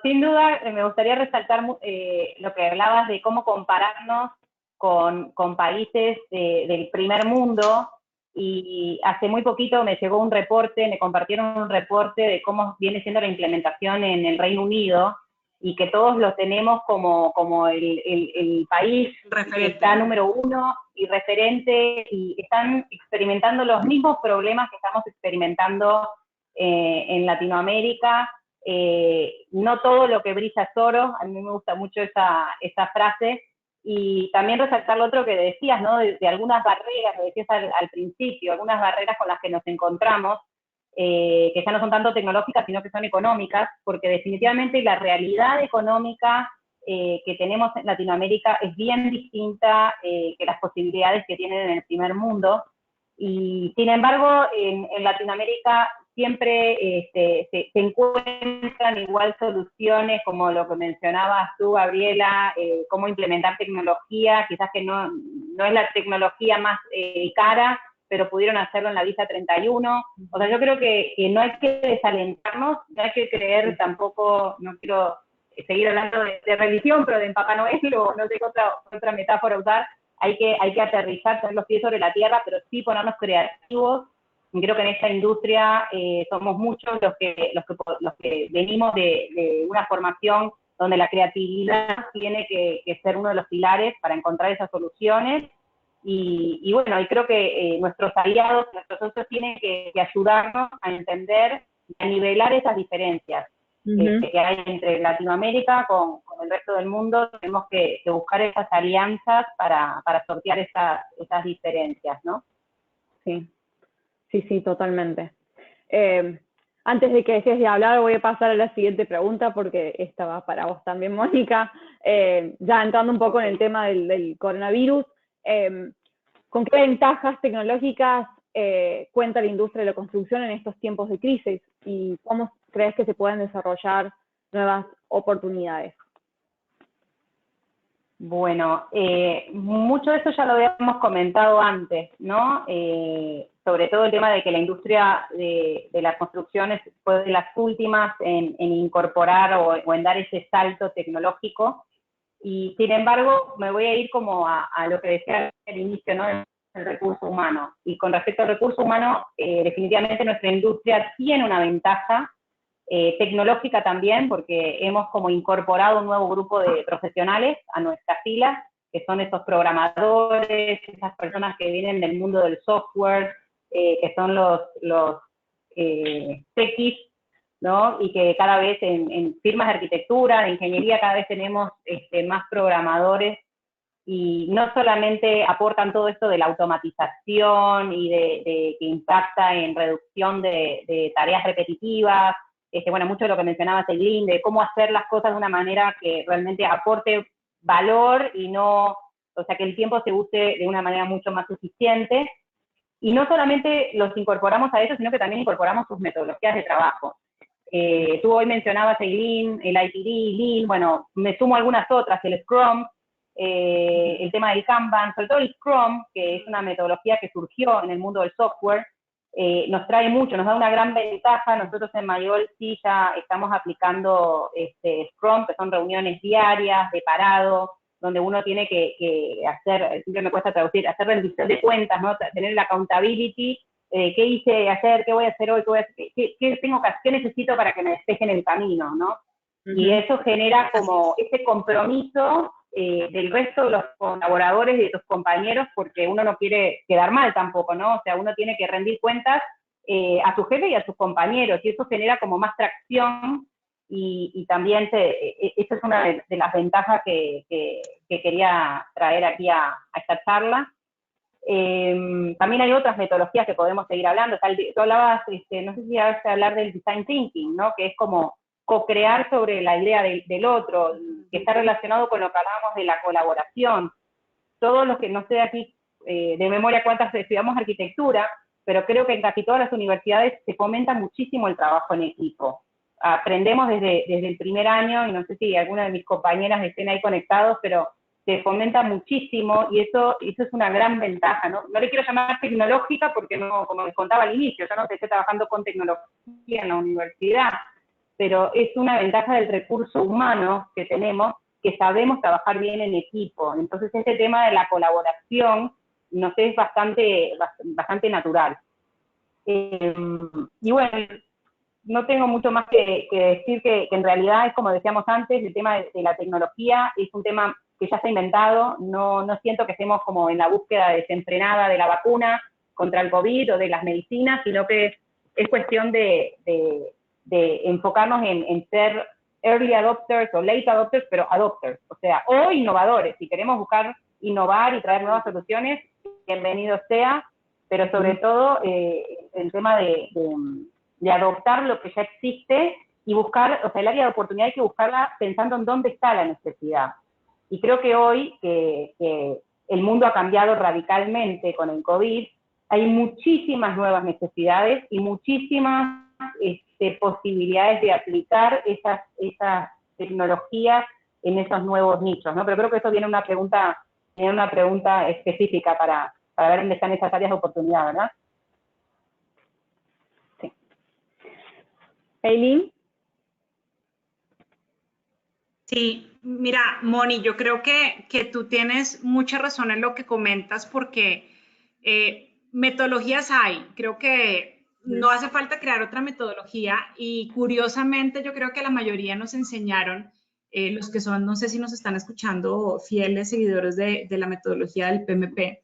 sin duda me gustaría resaltar lo que hablabas de cómo compararnos con países del primer mundo. Y hace muy poquito me llegó un reporte, me compartieron un reporte de cómo viene siendo la implementación en el Reino Unido y que todos lo tenemos como el país que está número 1 y referente, y están experimentando los mismos problemas que estamos experimentando en Latinoamérica. No todo lo que brilla es oro, a mí me gusta mucho esa frase. Y también resaltar lo otro que decías, ¿no? De algunas barreras, lo decías al principio, algunas barreras con las que nos encontramos, que ya no son tanto tecnológicas, sino que son económicas, porque definitivamente la realidad económica que tenemos en Latinoamérica es bien distinta que las posibilidades que tienen en el primer mundo. Y sin embargo, en Latinoamérica siempre se encuentran igual soluciones, como lo que mencionabas tú, Gabriela, cómo implementar tecnología, quizás que no es la tecnología más cara, pero pudieron hacerlo en la Visa 31. O sea, yo creo que no hay que desalentarnos, no hay que creer tampoco, no quiero seguir hablando de religión, pero de Papá Noel, o no sé qué otra metáfora usar. Hay que aterrizar, tener los pies sobre la tierra, pero sí ponernos creativos. Creo que en esta industria somos muchos los que venimos de una formación donde la creatividad tiene que ser uno de los pilares para encontrar esas soluciones. Y bueno, y creo que nuestros aliados, nuestros socios tienen que ayudarnos a entender, a nivelar esas diferencias que hay entre Latinoamérica con el resto del mundo. Tenemos que buscar esas alianzas para sortear esas diferencias, ¿no? Sí, totalmente. Antes de que dejes de hablar, voy a pasar a la siguiente pregunta, porque esta va para vos también, Mónica. Ya entrando un poco en el tema del coronavirus, ¿con qué ventajas tecnológicas cuenta la industria de la construcción en estos tiempos de crisis? ¿Y cómo crees que se pueden desarrollar nuevas oportunidades? Bueno, mucho de eso ya lo habíamos comentado antes, ¿no? Sobre todo el tema de que la industria de la construcción fue de las últimas en incorporar o en dar ese salto tecnológico. Y sin embargo, me voy a ir como a lo que decía al inicio, ¿no? el recurso humano. Y con respecto al recurso humano, definitivamente nuestra industria tiene una ventaja tecnológica también, porque hemos como incorporado un nuevo grupo de profesionales a nuestras filas, que son esos programadores, esas personas que vienen del mundo del software, que son los techies, ¿no? Y que cada vez en firmas de arquitectura, de ingeniería, cada vez tenemos más programadores, y no solamente aportan todo esto de la automatización y de que impacta en reducción de tareas repetitivas, bueno, mucho de lo que mencionaba Celine, de cómo hacer las cosas de una manera que realmente aporte valor y no, o sea, que el tiempo se use de una manera mucho más eficiente. Y no solamente los incorporamos a eso, sino que también incorporamos sus metodologías de trabajo. Tú hoy mencionabas Celine, el ITD, Lean, bueno, me sumo a algunas otras, el Scrum, el tema del Kanban, sobre todo el Scrum, que es una metodología que surgió en el mundo del software, nos trae mucho, nos da una gran ventaja. Nosotros en Mayol sí ya estamos aplicando Scrum, que son reuniones diarias, de parado, donde uno tiene que hacer, siempre me cuesta traducir, hacer rendición de cuentas, ¿no? Tener la accountability, qué hice ayer, qué voy a hacer hoy, qué necesito para que me despejen el camino, ¿no? Y eso genera como ese compromiso del resto de los colaboradores y de tus compañeros, porque uno no quiere quedar mal tampoco, ¿no? O sea, uno tiene que rendir cuentas a su jefe y a sus compañeros, y eso genera como más tracción, y también esa es una de las ventajas que quería traer aquí a esta charla. También hay otras metodologías que podemos seguir hablando. Tú hablabas, no sé si vas a hablar del design thinking, ¿no? Que es como co-crear sobre la idea del otro, que está relacionado con lo que hablábamos de la colaboración. Todos los que, no sé aquí de memoria cuántas estudiamos arquitectura, pero creo que en casi todas las universidades se fomenta muchísimo el trabajo en equipo. Aprendemos desde el primer año, y no sé si alguna de mis compañeras estén ahí conectados, pero se fomenta muchísimo, y eso es una gran ventaja, ¿no? No le quiero llamar tecnológica porque, no, como les contaba al inicio, yo no estoy trabajando con tecnología en la universidad, pero es una ventaja del recurso humano que tenemos, que sabemos trabajar bien en equipo. Entonces, este tema de la colaboración nos es bastante natural. Y bueno, no tengo mucho más que decir, que en realidad es como decíamos antes, el tema de la tecnología es un tema que ya está inventado. No siento que estemos como en la búsqueda desenfrenada de la vacuna contra el COVID o de las medicinas, sino que es cuestión de enfocarnos en ser early adopters o late adopters, pero adopters, o innovadores. Si queremos buscar innovar y traer nuevas soluciones, bienvenido sea, pero sobre todo el tema de adoptar lo que ya existe y buscar, el área de oportunidad hay que buscarla pensando en dónde está la necesidad. Y creo que hoy, que el mundo ha cambiado radicalmente con el COVID, hay muchísimas nuevas necesidades y muchísimas posibilidades de aplicar esas tecnologías en esos nuevos nichos, ¿no? Pero creo que eso viene una pregunta específica para ver dónde están esas áreas de oportunidad, ¿verdad? Sí. Eileen. Sí, mira, Moni, yo creo que tú tienes mucha razón en lo que comentas, porque metodologías hay. Creo que no hace falta crear otra metodología, y curiosamente yo creo que la mayoría nos enseñaron, los que son, no sé si nos están escuchando, fieles seguidores de la metodología del PMP,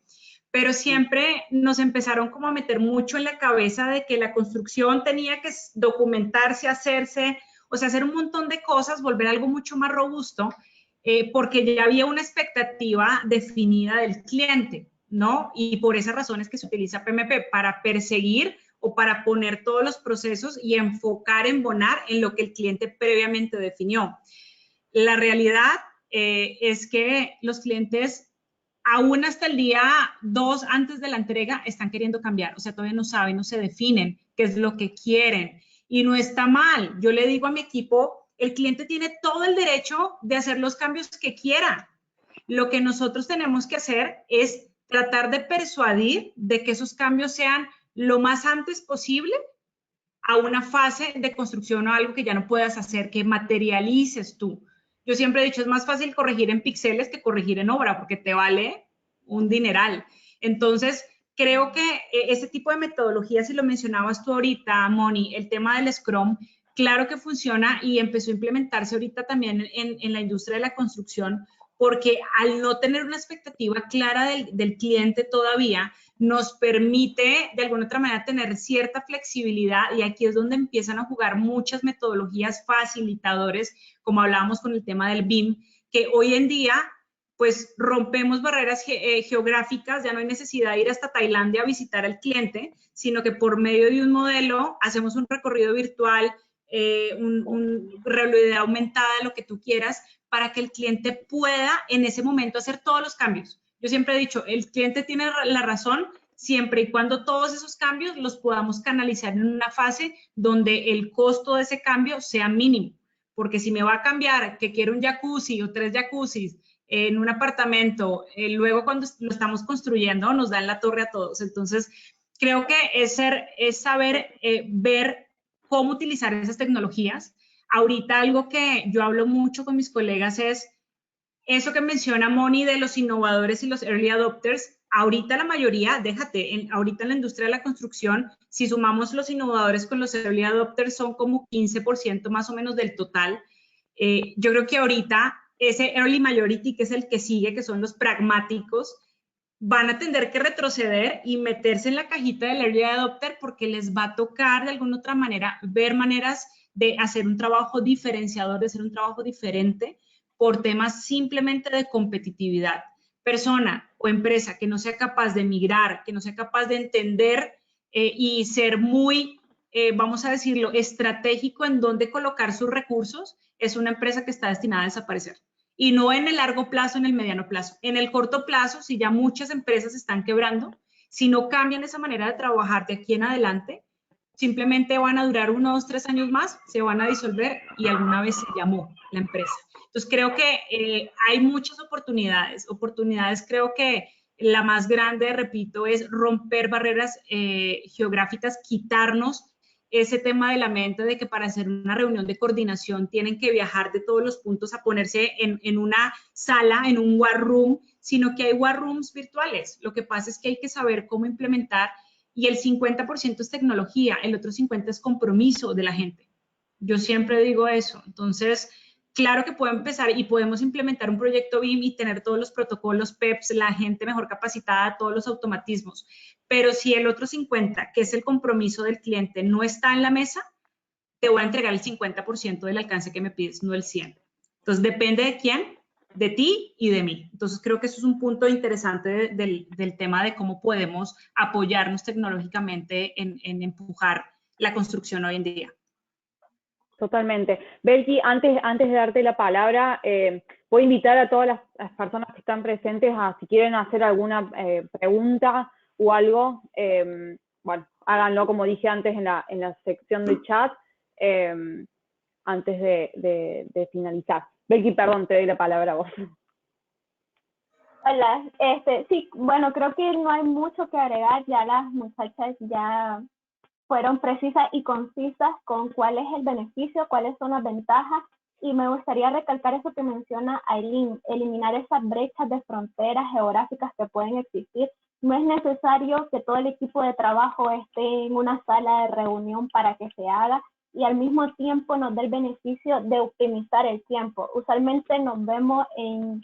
pero siempre nos empezaron como a meter mucho en la cabeza de que la construcción tenía que documentarse, hacerse, o sea, hacer un montón de cosas, volver algo mucho más robusto, porque ya había una expectativa definida del cliente, ¿no? Y por esas razones que se utiliza PMP, para perseguir o para poner todos los procesos y enfocar, embonar en lo que el cliente previamente definió. La realidad es que los clientes, aún hasta el día 2 antes de la entrega, están queriendo cambiar. O sea, todavía no saben, no se definen qué es lo que quieren. Y no está mal. Yo le digo a mi equipo, el cliente tiene todo el derecho de hacer los cambios que quiera. Lo que nosotros tenemos que hacer es tratar de persuadir de que esos cambios sean lo más antes posible a una fase de construcción o algo que ya no puedas hacer, que materialices tú. Yo siempre he dicho, es más fácil corregir en píxeles que corregir en obra, porque te vale un dineral. Entonces, creo que ese tipo de metodologías, y lo mencionabas tú ahorita, Moni, el tema del Scrum, claro que funciona y empezó a implementarse ahorita también en la industria de la construcción, porque al no tener una expectativa clara del cliente todavía, nos permite de alguna otra manera tener cierta flexibilidad, y aquí es donde empiezan a jugar muchas metodologías facilitadores, como hablábamos con el tema del BIM, que hoy en día pues rompemos barreras geográficas, ya no hay necesidad de ir hasta Tailandia a visitar al cliente, sino que por medio de un modelo hacemos un recorrido virtual, realidad aumentada, lo que tú quieras, para que el cliente pueda en ese momento hacer todos los cambios. Yo siempre he dicho, el cliente tiene la razón siempre y cuando todos esos cambios los podamos canalizar en una fase donde el costo de ese cambio sea mínimo. Porque si me va a cambiar que quiero un jacuzzi o 3 jacuzzis en un apartamento, luego cuando lo estamos construyendo nos dan la torre a todos. Entonces, creo que es saber ver cómo utilizar esas tecnologías. Ahorita algo que yo hablo mucho con mis colegas es eso que menciona Moni de los innovadores y los early adopters. Ahorita la mayoría, déjate, ahorita en la industria de la construcción, si sumamos los innovadores con los early adopters, son como 15% más o menos del total. Yo creo que ahorita ese early majority, que es el que sigue, que son los pragmáticos, van a tener que retroceder y meterse en la cajita del early adopter, porque les va a tocar de alguna otra manera ver maneras de hacer un trabajo diferenciador, de hacer un trabajo diferente, por temas simplemente de competitividad. Persona o empresa que no sea capaz de migrar, que no sea capaz de entender y ser muy, vamos a decirlo, estratégico en dónde colocar sus recursos, es una empresa que está destinada a desaparecer. Y no en el largo plazo, en el mediano plazo. En el corto plazo, si ya muchas empresas están quebrando, si no cambian esa manera de trabajar de aquí en adelante, simplemente van a durar 1, 2, 3 años más, se van a disolver y alguna vez se llamó la empresa. Entonces creo que hay muchas oportunidades. Creo que la más grande, repito, es romper barreras geográficas, quitarnos ese tema de la mente de que para hacer una reunión de coordinación tienen que viajar de todos los puntos a ponerse en una sala, en un war room, sino que hay war rooms virtuales. Lo que pasa es que hay que saber cómo implementar, y el 50% es tecnología, el otro 50% es compromiso de la gente. Yo siempre digo eso. Entonces, claro que puedo empezar y podemos implementar un proyecto BIM y tener todos los protocolos PEPs, la gente mejor capacitada, todos los automatismos. Pero si el otro 50%, que es el compromiso del cliente, no está en la mesa, te voy a entregar el 50% del alcance que me pides, no el 100%. Entonces, depende de quién, de ti y de mí. Entonces, creo que eso es un punto interesante del tema de cómo podemos apoyarnos tecnológicamente en empujar la construcción hoy en día. Totalmente. Belki, antes de darte la palabra, voy a invitar a todas las personas que están presentes a, si quieren hacer alguna pregunta o algo, bueno, háganlo como dije antes en la sección de chat, antes de finalizar. Belki, perdón, te doy la palabra a vos. Hola, sí, bueno, creo que no hay mucho que agregar, ya las muchachas ya fueron precisas y concisas con cuál es el beneficio, cuáles son las ventajas, y me gustaría recalcar eso que menciona Aileen, eliminar esas brechas de fronteras geográficas que pueden existir. No es necesario que todo el equipo de trabajo esté en una sala de reunión para que se haga, y al mismo tiempo nos da el beneficio de optimizar el tiempo. Usualmente nos vemos en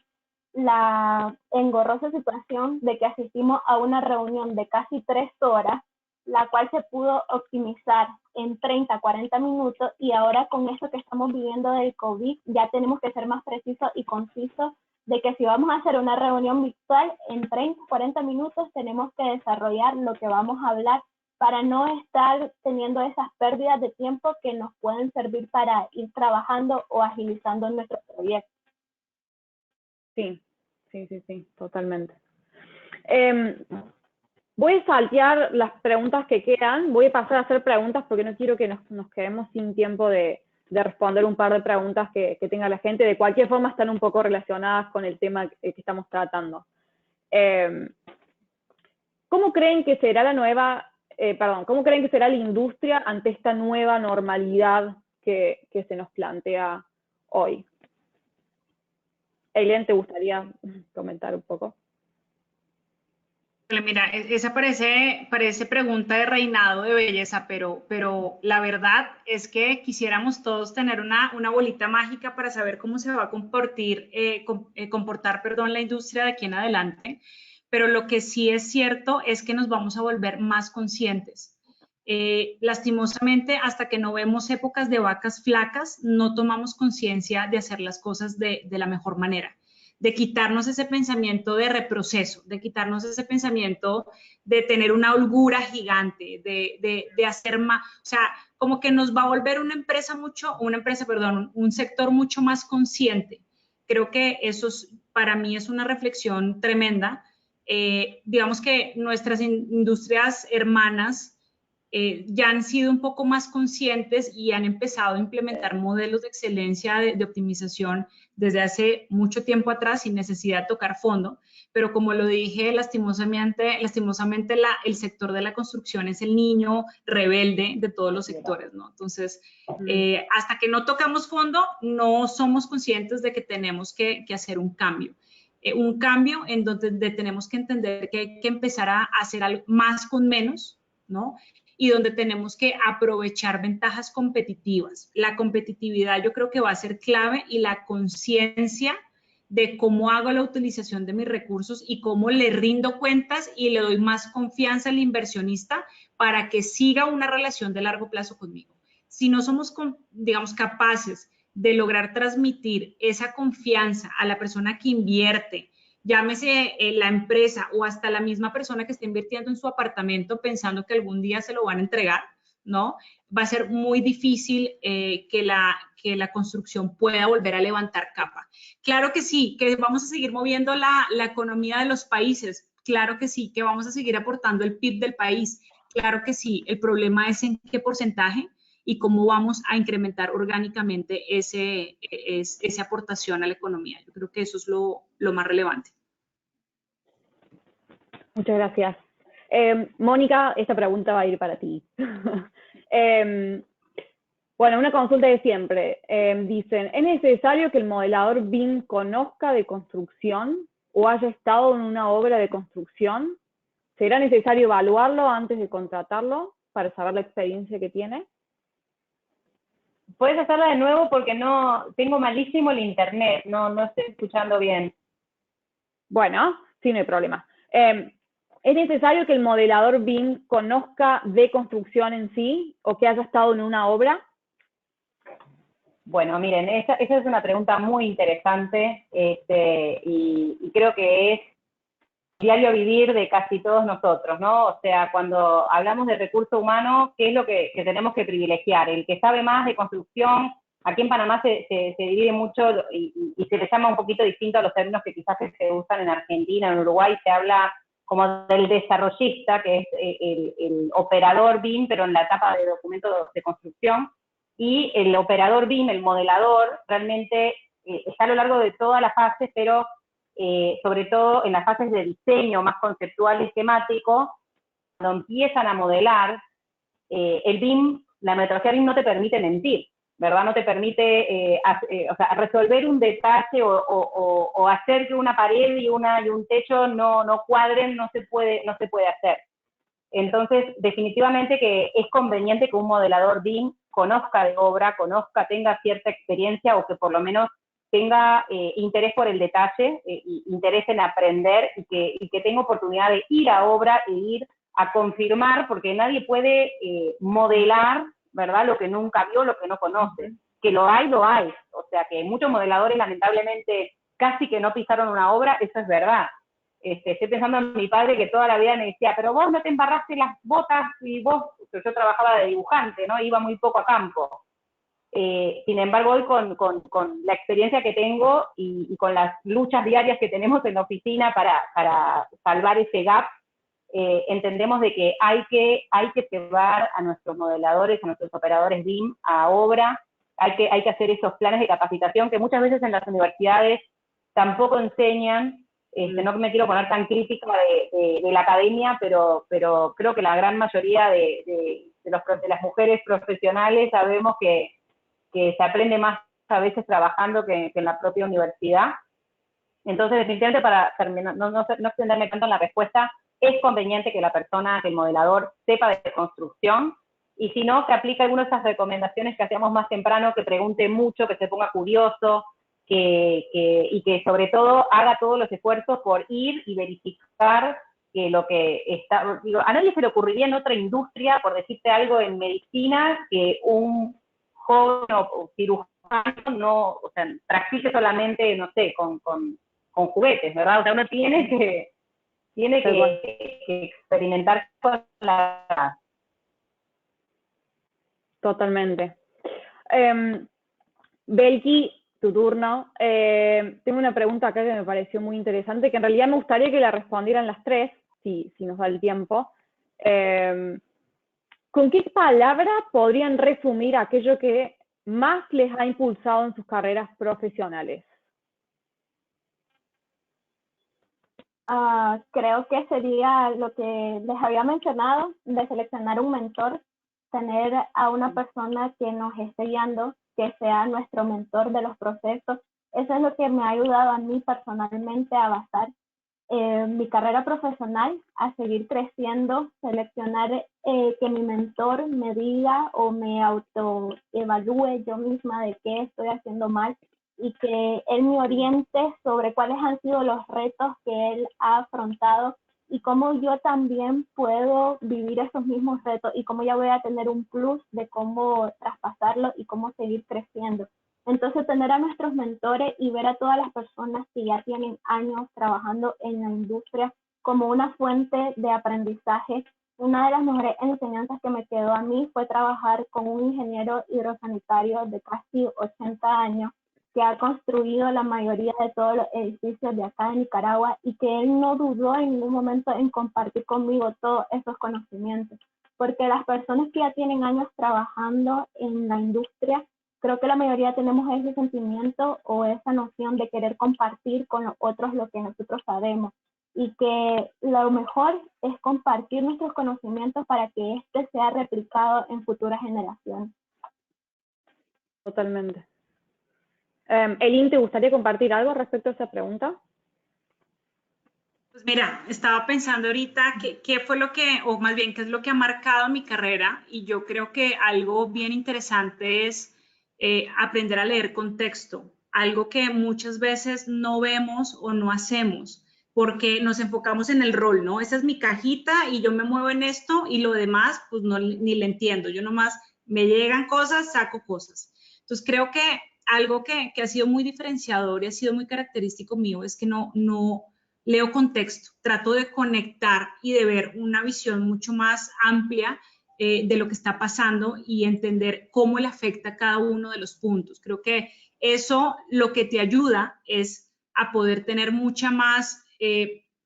la engorrosa situación de que asistimos a una reunión de casi 3 horas, la cual se pudo optimizar en 30, 40 minutos, y ahora con esto que estamos viviendo del COVID ya tenemos que ser más precisos y concisos de que si vamos a hacer una reunión virtual en 30, 40 minutos tenemos que desarrollar lo que vamos a hablar para no estar teniendo esas pérdidas de tiempo que nos pueden servir para ir trabajando o agilizando nuestro proyecto. Sí, totalmente. Voy a saltear las preguntas que quedan, voy a pasar a hacer preguntas porque no quiero que nos quedemos sin tiempo de responder un par de preguntas que tenga la gente. De cualquier forma están un poco relacionadas con el tema que estamos tratando. ¿Cómo creen que será cómo creen que será la industria ante esta nueva normalidad que se nos plantea hoy? Aileen, ¿te gustaría comentar un poco? Mira, esa parece pregunta de reinado de belleza, pero la verdad es que quisiéramos todos tener una bolita mágica para saber cómo se va a comportar, perdón, la industria de aquí en adelante, pero lo que sí es cierto es que nos vamos a volver más conscientes. Lastimosamente, hasta que no vemos épocas de vacas flacas, no tomamos conciencia de hacer las cosas de la mejor manera, de quitarnos ese pensamiento de reproceso, de quitarnos ese pensamiento de tener una holgura gigante, de hacer más, o sea, como que nos va a volver un sector mucho más consciente. Creo que eso para mí es una reflexión tremenda. Digamos que nuestras industrias hermanas ya han sido un poco más conscientes y han empezado a implementar modelos de excelencia, de optimización desde hace mucho tiempo atrás sin necesidad de tocar fondo, pero como lo dije, lastimosamente el sector de la construcción es el niño rebelde de todos los sectores, ¿no? Entonces, hasta que no tocamos fondo, no somos conscientes de que tenemos que hacer un cambio en donde tenemos que entender que hay que empezar a hacer algo más con menos, ¿no? Y donde tenemos que aprovechar ventajas competitivas. La competitividad yo creo que va a ser clave y la conciencia de cómo hago la utilización de mis recursos y cómo le rindo cuentas y le doy más confianza al inversionista para que siga una relación de largo plazo conmigo. Si no somos, digamos, capaces de lograr transmitir esa confianza a la persona que invierte, llámese la empresa o hasta la misma persona que está invirtiendo en su apartamento pensando que algún día se lo van a entregar, ¿no? Va a ser muy difícil que la construcción pueda volver a levantar capa. Claro que sí, que vamos a seguir moviendo la economía de los países, claro que sí, que vamos a seguir aportando el PIB del país, claro que sí, el problema es en qué porcentaje y cómo vamos a incrementar orgánicamente esa aportación a la economía. Yo creo que eso es lo más relevante. Muchas gracias. Mónica, esta pregunta va a ir para ti. Bueno, una consulta de siempre. Dicen, ¿es necesario que el modelador BIM conozca de construcción o haya estado en una obra de construcción? ¿Será necesario evaluarlo antes de contratarlo para saber la experiencia que tiene? Puedes hacerla de nuevo porque no tengo malísimo el internet, no estoy escuchando bien. Bueno, sí, no hay problema. ¿Es necesario que el modelador BIM conozca de construcción en sí o que haya estado en una obra? Bueno, miren, esa es una pregunta muy interesante y creo que es diario vivir de casi todos nosotros, ¿no? O sea, cuando hablamos de recurso humano, ¿qué es lo que tenemos que privilegiar? El que sabe más de construcción. Aquí en Panamá se divide mucho y se le llama un poquito distinto a los términos que quizás se usan en Argentina, en Uruguay se habla como del desarrollista, que es el operador BIM, pero en la etapa de documentos de construcción, y el operador BIM, el modelador, realmente está a lo largo de todas las fases, pero sobre todo en las fases de diseño más conceptual y esquemático, cuando empiezan a modelar, el BIM, la metodología BIM no te permite mentir, ¿verdad? No te permite resolver un detalle o hacer que una pared y un techo no cuadren, no se puede hacer. Entonces, definitivamente que es conveniente que un modelador BIM conozca de obra, tenga cierta experiencia o que por lo menos tenga interés por el detalle, interés en aprender y que tenga oportunidad de ir a obra e ir a confirmar, porque nadie puede modelar, ¿verdad?, lo que nunca vio, lo que no conoce. Que lo hay, lo hay. O sea, que muchos modeladores, lamentablemente, casi que no pisaron una obra, eso es verdad. Estoy pensando en mi padre que toda la vida me decía, pero vos no te embarraste las botas y vos, yo trabajaba de dibujante, ¿no? Iba muy poco a campo. Sin embargo, hoy con la experiencia que tengo y con las luchas diarias que tenemos en la oficina para salvar ese gap, entendemos de que hay que llevar a nuestros modeladores, a nuestros operadores BIM a obra, hay que hacer esos planes de capacitación que muchas veces en las universidades tampoco enseñan. No me quiero poner tan crítica de la academia, pero creo que la gran mayoría de las mujeres profesionales sabemos que se aprende más a veces trabajando que en la propia universidad. Entonces, definitivamente, para terminar, no extenderme tanto en la respuesta, es conveniente que la persona, que el modelador sepa de construcción, y si no, que aplique algunas de esas recomendaciones que hacíamos más temprano, que pregunte mucho, que se ponga curioso, y que sobre todo haga todos los esfuerzos por ir y verificar que lo que está, digo, a nadie se le ocurriría en otra industria, por decirte algo en medicina, que un joven o cirujano no, o sea, practique solamente, no sé, con juguetes, ¿verdad? O sea, uno tiene que experimentar con la... Totalmente. Belki, tu turno. Tengo una pregunta acá que me pareció muy interesante, que en realidad me gustaría que la respondieran las tres, si nos da el tiempo. ¿Con qué palabra podrían resumir aquello que más les ha impulsado en sus carreras profesionales? Creo que sería lo que les había mencionado, de seleccionar un mentor, tener a una persona que nos esté guiando, que sea nuestro mentor de los procesos. Eso es lo que me ha ayudado a mí personalmente a avanzar en mi carrera profesional, a seguir creciendo, seleccionar que mi mentor me diga o me autoevalúe yo misma de qué estoy haciendo mal, y que él me oriente sobre cuáles han sido los retos que él ha afrontado y cómo yo también puedo vivir esos mismos retos y cómo ya voy a tener un plus de cómo traspasarlo y cómo seguir creciendo. Entonces, tener a nuestros mentores y ver a todas las personas que ya tienen años trabajando en la industria como una fuente de aprendizaje. Una de las mejores enseñanzas que me quedó a mí fue trabajar con un ingeniero hidrosanitario de casi 80 años, que ha construido la mayoría de todos los edificios de acá en Nicaragua, y que él no dudó en ningún momento en compartir conmigo todos esos conocimientos, porque las personas que ya tienen años trabajando en la industria, creo que la mayoría tenemos ese sentimiento o esa noción de querer compartir con los otros lo que nosotros sabemos, y que lo mejor es compartir nuestros conocimientos para que este sea replicado en futuras generaciones. Totalmente. Elin, ¿te gustaría compartir algo respecto a esa pregunta? Pues mira, estaba pensando ahorita qué fue lo que, o más bien, qué es lo que ha marcado mi carrera, y yo creo que algo bien interesante es aprender a leer contexto, algo que muchas veces no vemos o no hacemos, porque nos enfocamos en el rol, ¿no? Esa es mi cajita y yo me muevo en esto y lo demás, pues no, ni le entiendo, yo nomás me llegan cosas, saco cosas. Entonces creo que algo que ha sido muy diferenciador y ha sido muy característico mío es que no leo contexto, trato de conectar y de ver una visión mucho más amplia de lo que está pasando y entender cómo le afecta a cada uno de los puntos. Creo que eso lo que te ayuda es a poder tener mucha más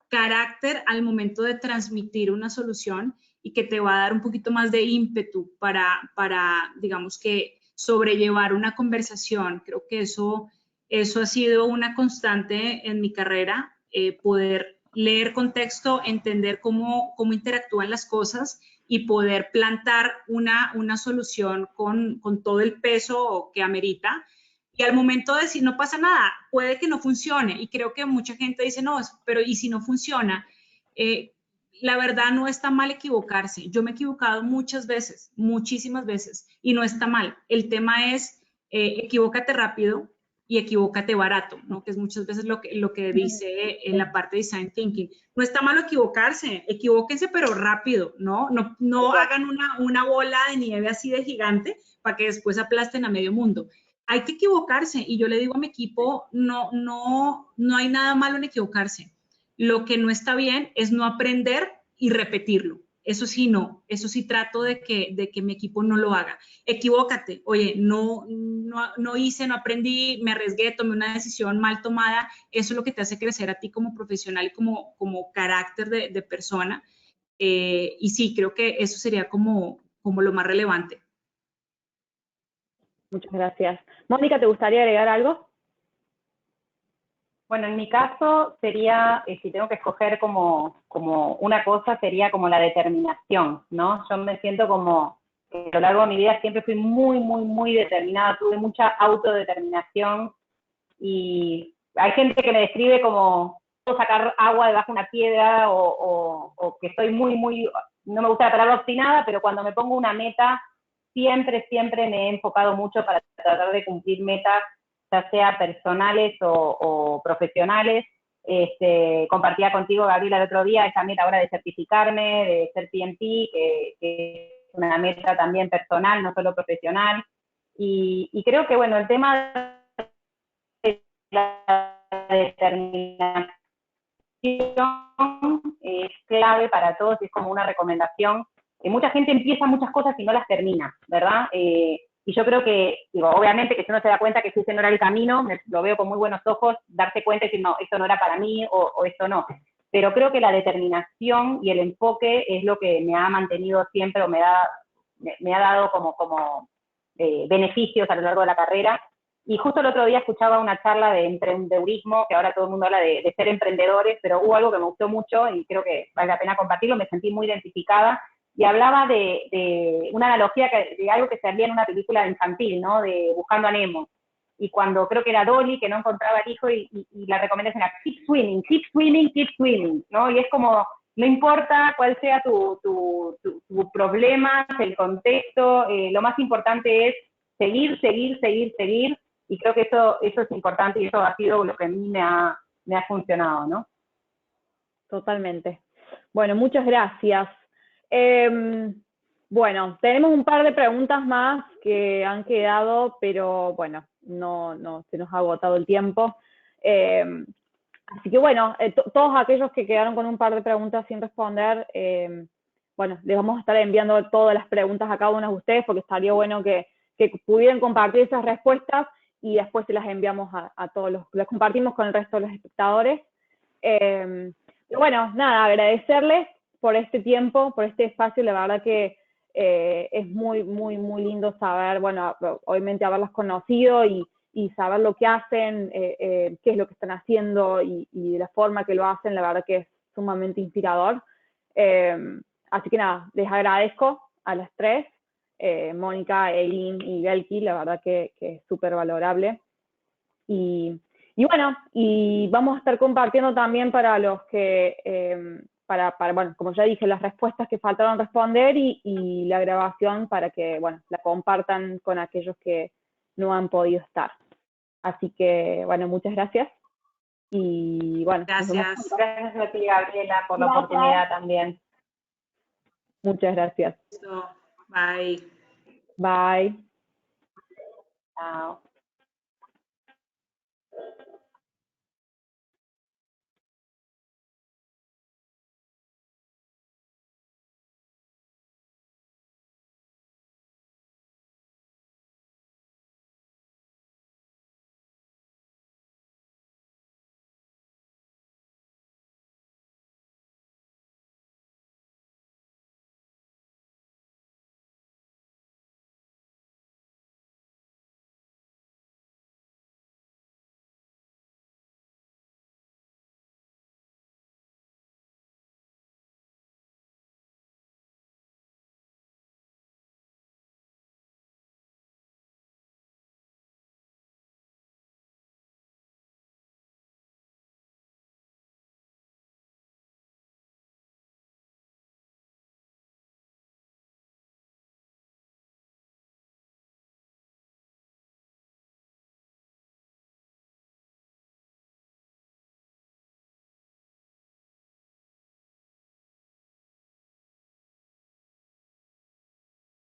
carácter al momento de transmitir una solución, y que te va a dar un poquito más de ímpetu para digamos que, sobrellevar una conversación. Creo que eso ha sido una constante en mi carrera. Poder leer contexto, entender cómo interactúan las cosas y poder plantar una solución con todo el peso que amerita. Y al momento de decir, no pasa nada, puede que no funcione. Y creo que mucha gente dice, no, pero ¿y si no funciona? La verdad, no está mal equivocarse. Yo me he equivocado muchas veces, muchísimas veces, y no está mal. El tema es, equivócate rápido y equivócate barato, ¿no? Que es muchas veces lo que dice en la parte de Design Thinking. No está malo equivocarse, equivóquense, pero rápido, ¿no? No hagan una bola de nieve así de gigante para que después aplasten a medio mundo. Hay que equivocarse, y yo le digo a mi equipo, no hay nada malo en equivocarse. Lo que no está bien es no aprender y repetirlo. Eso sí, no. Eso sí trato de que mi equipo no lo haga. Equivócate. Oye, no hice, no aprendí, me arriesgué, tomé una decisión mal tomada. Eso es lo que te hace crecer a ti como profesional y como carácter de persona. Y sí, creo que eso sería como lo más relevante. Muchas gracias. Mónica, ¿te gustaría agregar algo? Bueno, en mi caso sería, si tengo que escoger como una cosa, sería como la determinación, ¿no? Yo me siento como, a lo largo de mi vida siempre fui muy, muy, muy determinada, tuve mucha autodeterminación, y hay gente que me describe como sacar agua debajo de una piedra o que estoy no me gusta la palabra obstinada, pero cuando me pongo una meta, siempre me he enfocado mucho para tratar de cumplir metas, ya sea personales o profesionales. Compartía contigo, Gabriela, el otro día esa meta ahora de certificarme, de ser PMP, que es una meta también personal, no solo profesional. Y creo que, bueno, el tema de la determinación es clave para todos, es como una recomendación. Mucha gente empieza muchas cosas y no las termina, ¿verdad? Y yo creo que, digo, obviamente que si uno se da cuenta que ese no era el camino, lo veo con muy buenos ojos, darse cuenta y decir, no, esto no era para mí o esto no. Pero creo que la determinación y el enfoque es lo que me ha mantenido siempre o me ha dado como beneficios a lo largo de la carrera. Y justo el otro día escuchaba una charla de emprendedurismo, que ahora todo el mundo habla de ser emprendedores, pero hubo algo que me gustó mucho y creo que vale la pena compartirlo, me sentí muy identificada, y hablaba de una analogía de algo que se hacía en una película infantil, ¿no? De Buscando a Nemo. Y cuando creo que era Dolly, que no encontraba al hijo, y la recomendación era keep swimming, keep swimming, keep swimming, ¿no? Y es como, no importa cuál sea tu problema, el contexto, lo más importante es seguir, y creo que eso es importante y eso ha sido lo que a mí me ha funcionado, ¿no? Totalmente. Bueno, muchas gracias. Bueno, tenemos un par de preguntas más que han quedado, pero bueno, no se nos ha agotado el tiempo. Así que bueno, todos aquellos que quedaron con un par de preguntas sin responder, bueno, les vamos a estar enviando todas las preguntas a cada uno de ustedes, porque estaría bueno que pudieran compartir esas respuestas y después se las enviamos a todos las compartimos con el resto de los espectadores. Bueno, nada, agradecerles por este tiempo, por este espacio. La verdad que es muy lindo saber, bueno, obviamente haberlas conocido y saber lo que hacen, qué es lo que están haciendo y de la forma que lo hacen. La verdad que es sumamente inspirador. Así que nada, les agradezco a las tres, Mónica, Eileen y Belki, la verdad que es súper valorable. Y bueno, y vamos a estar compartiendo también para los que, bueno, como ya dije, las respuestas que faltaron responder y la grabación para que, bueno, la compartan con aquellos que no han podido estar. Así que, bueno, muchas gracias. Y bueno, gracias. Gracias a ti, Gabriela, por la oportunidad también. Muchas gracias. Bye. Bye. Chao.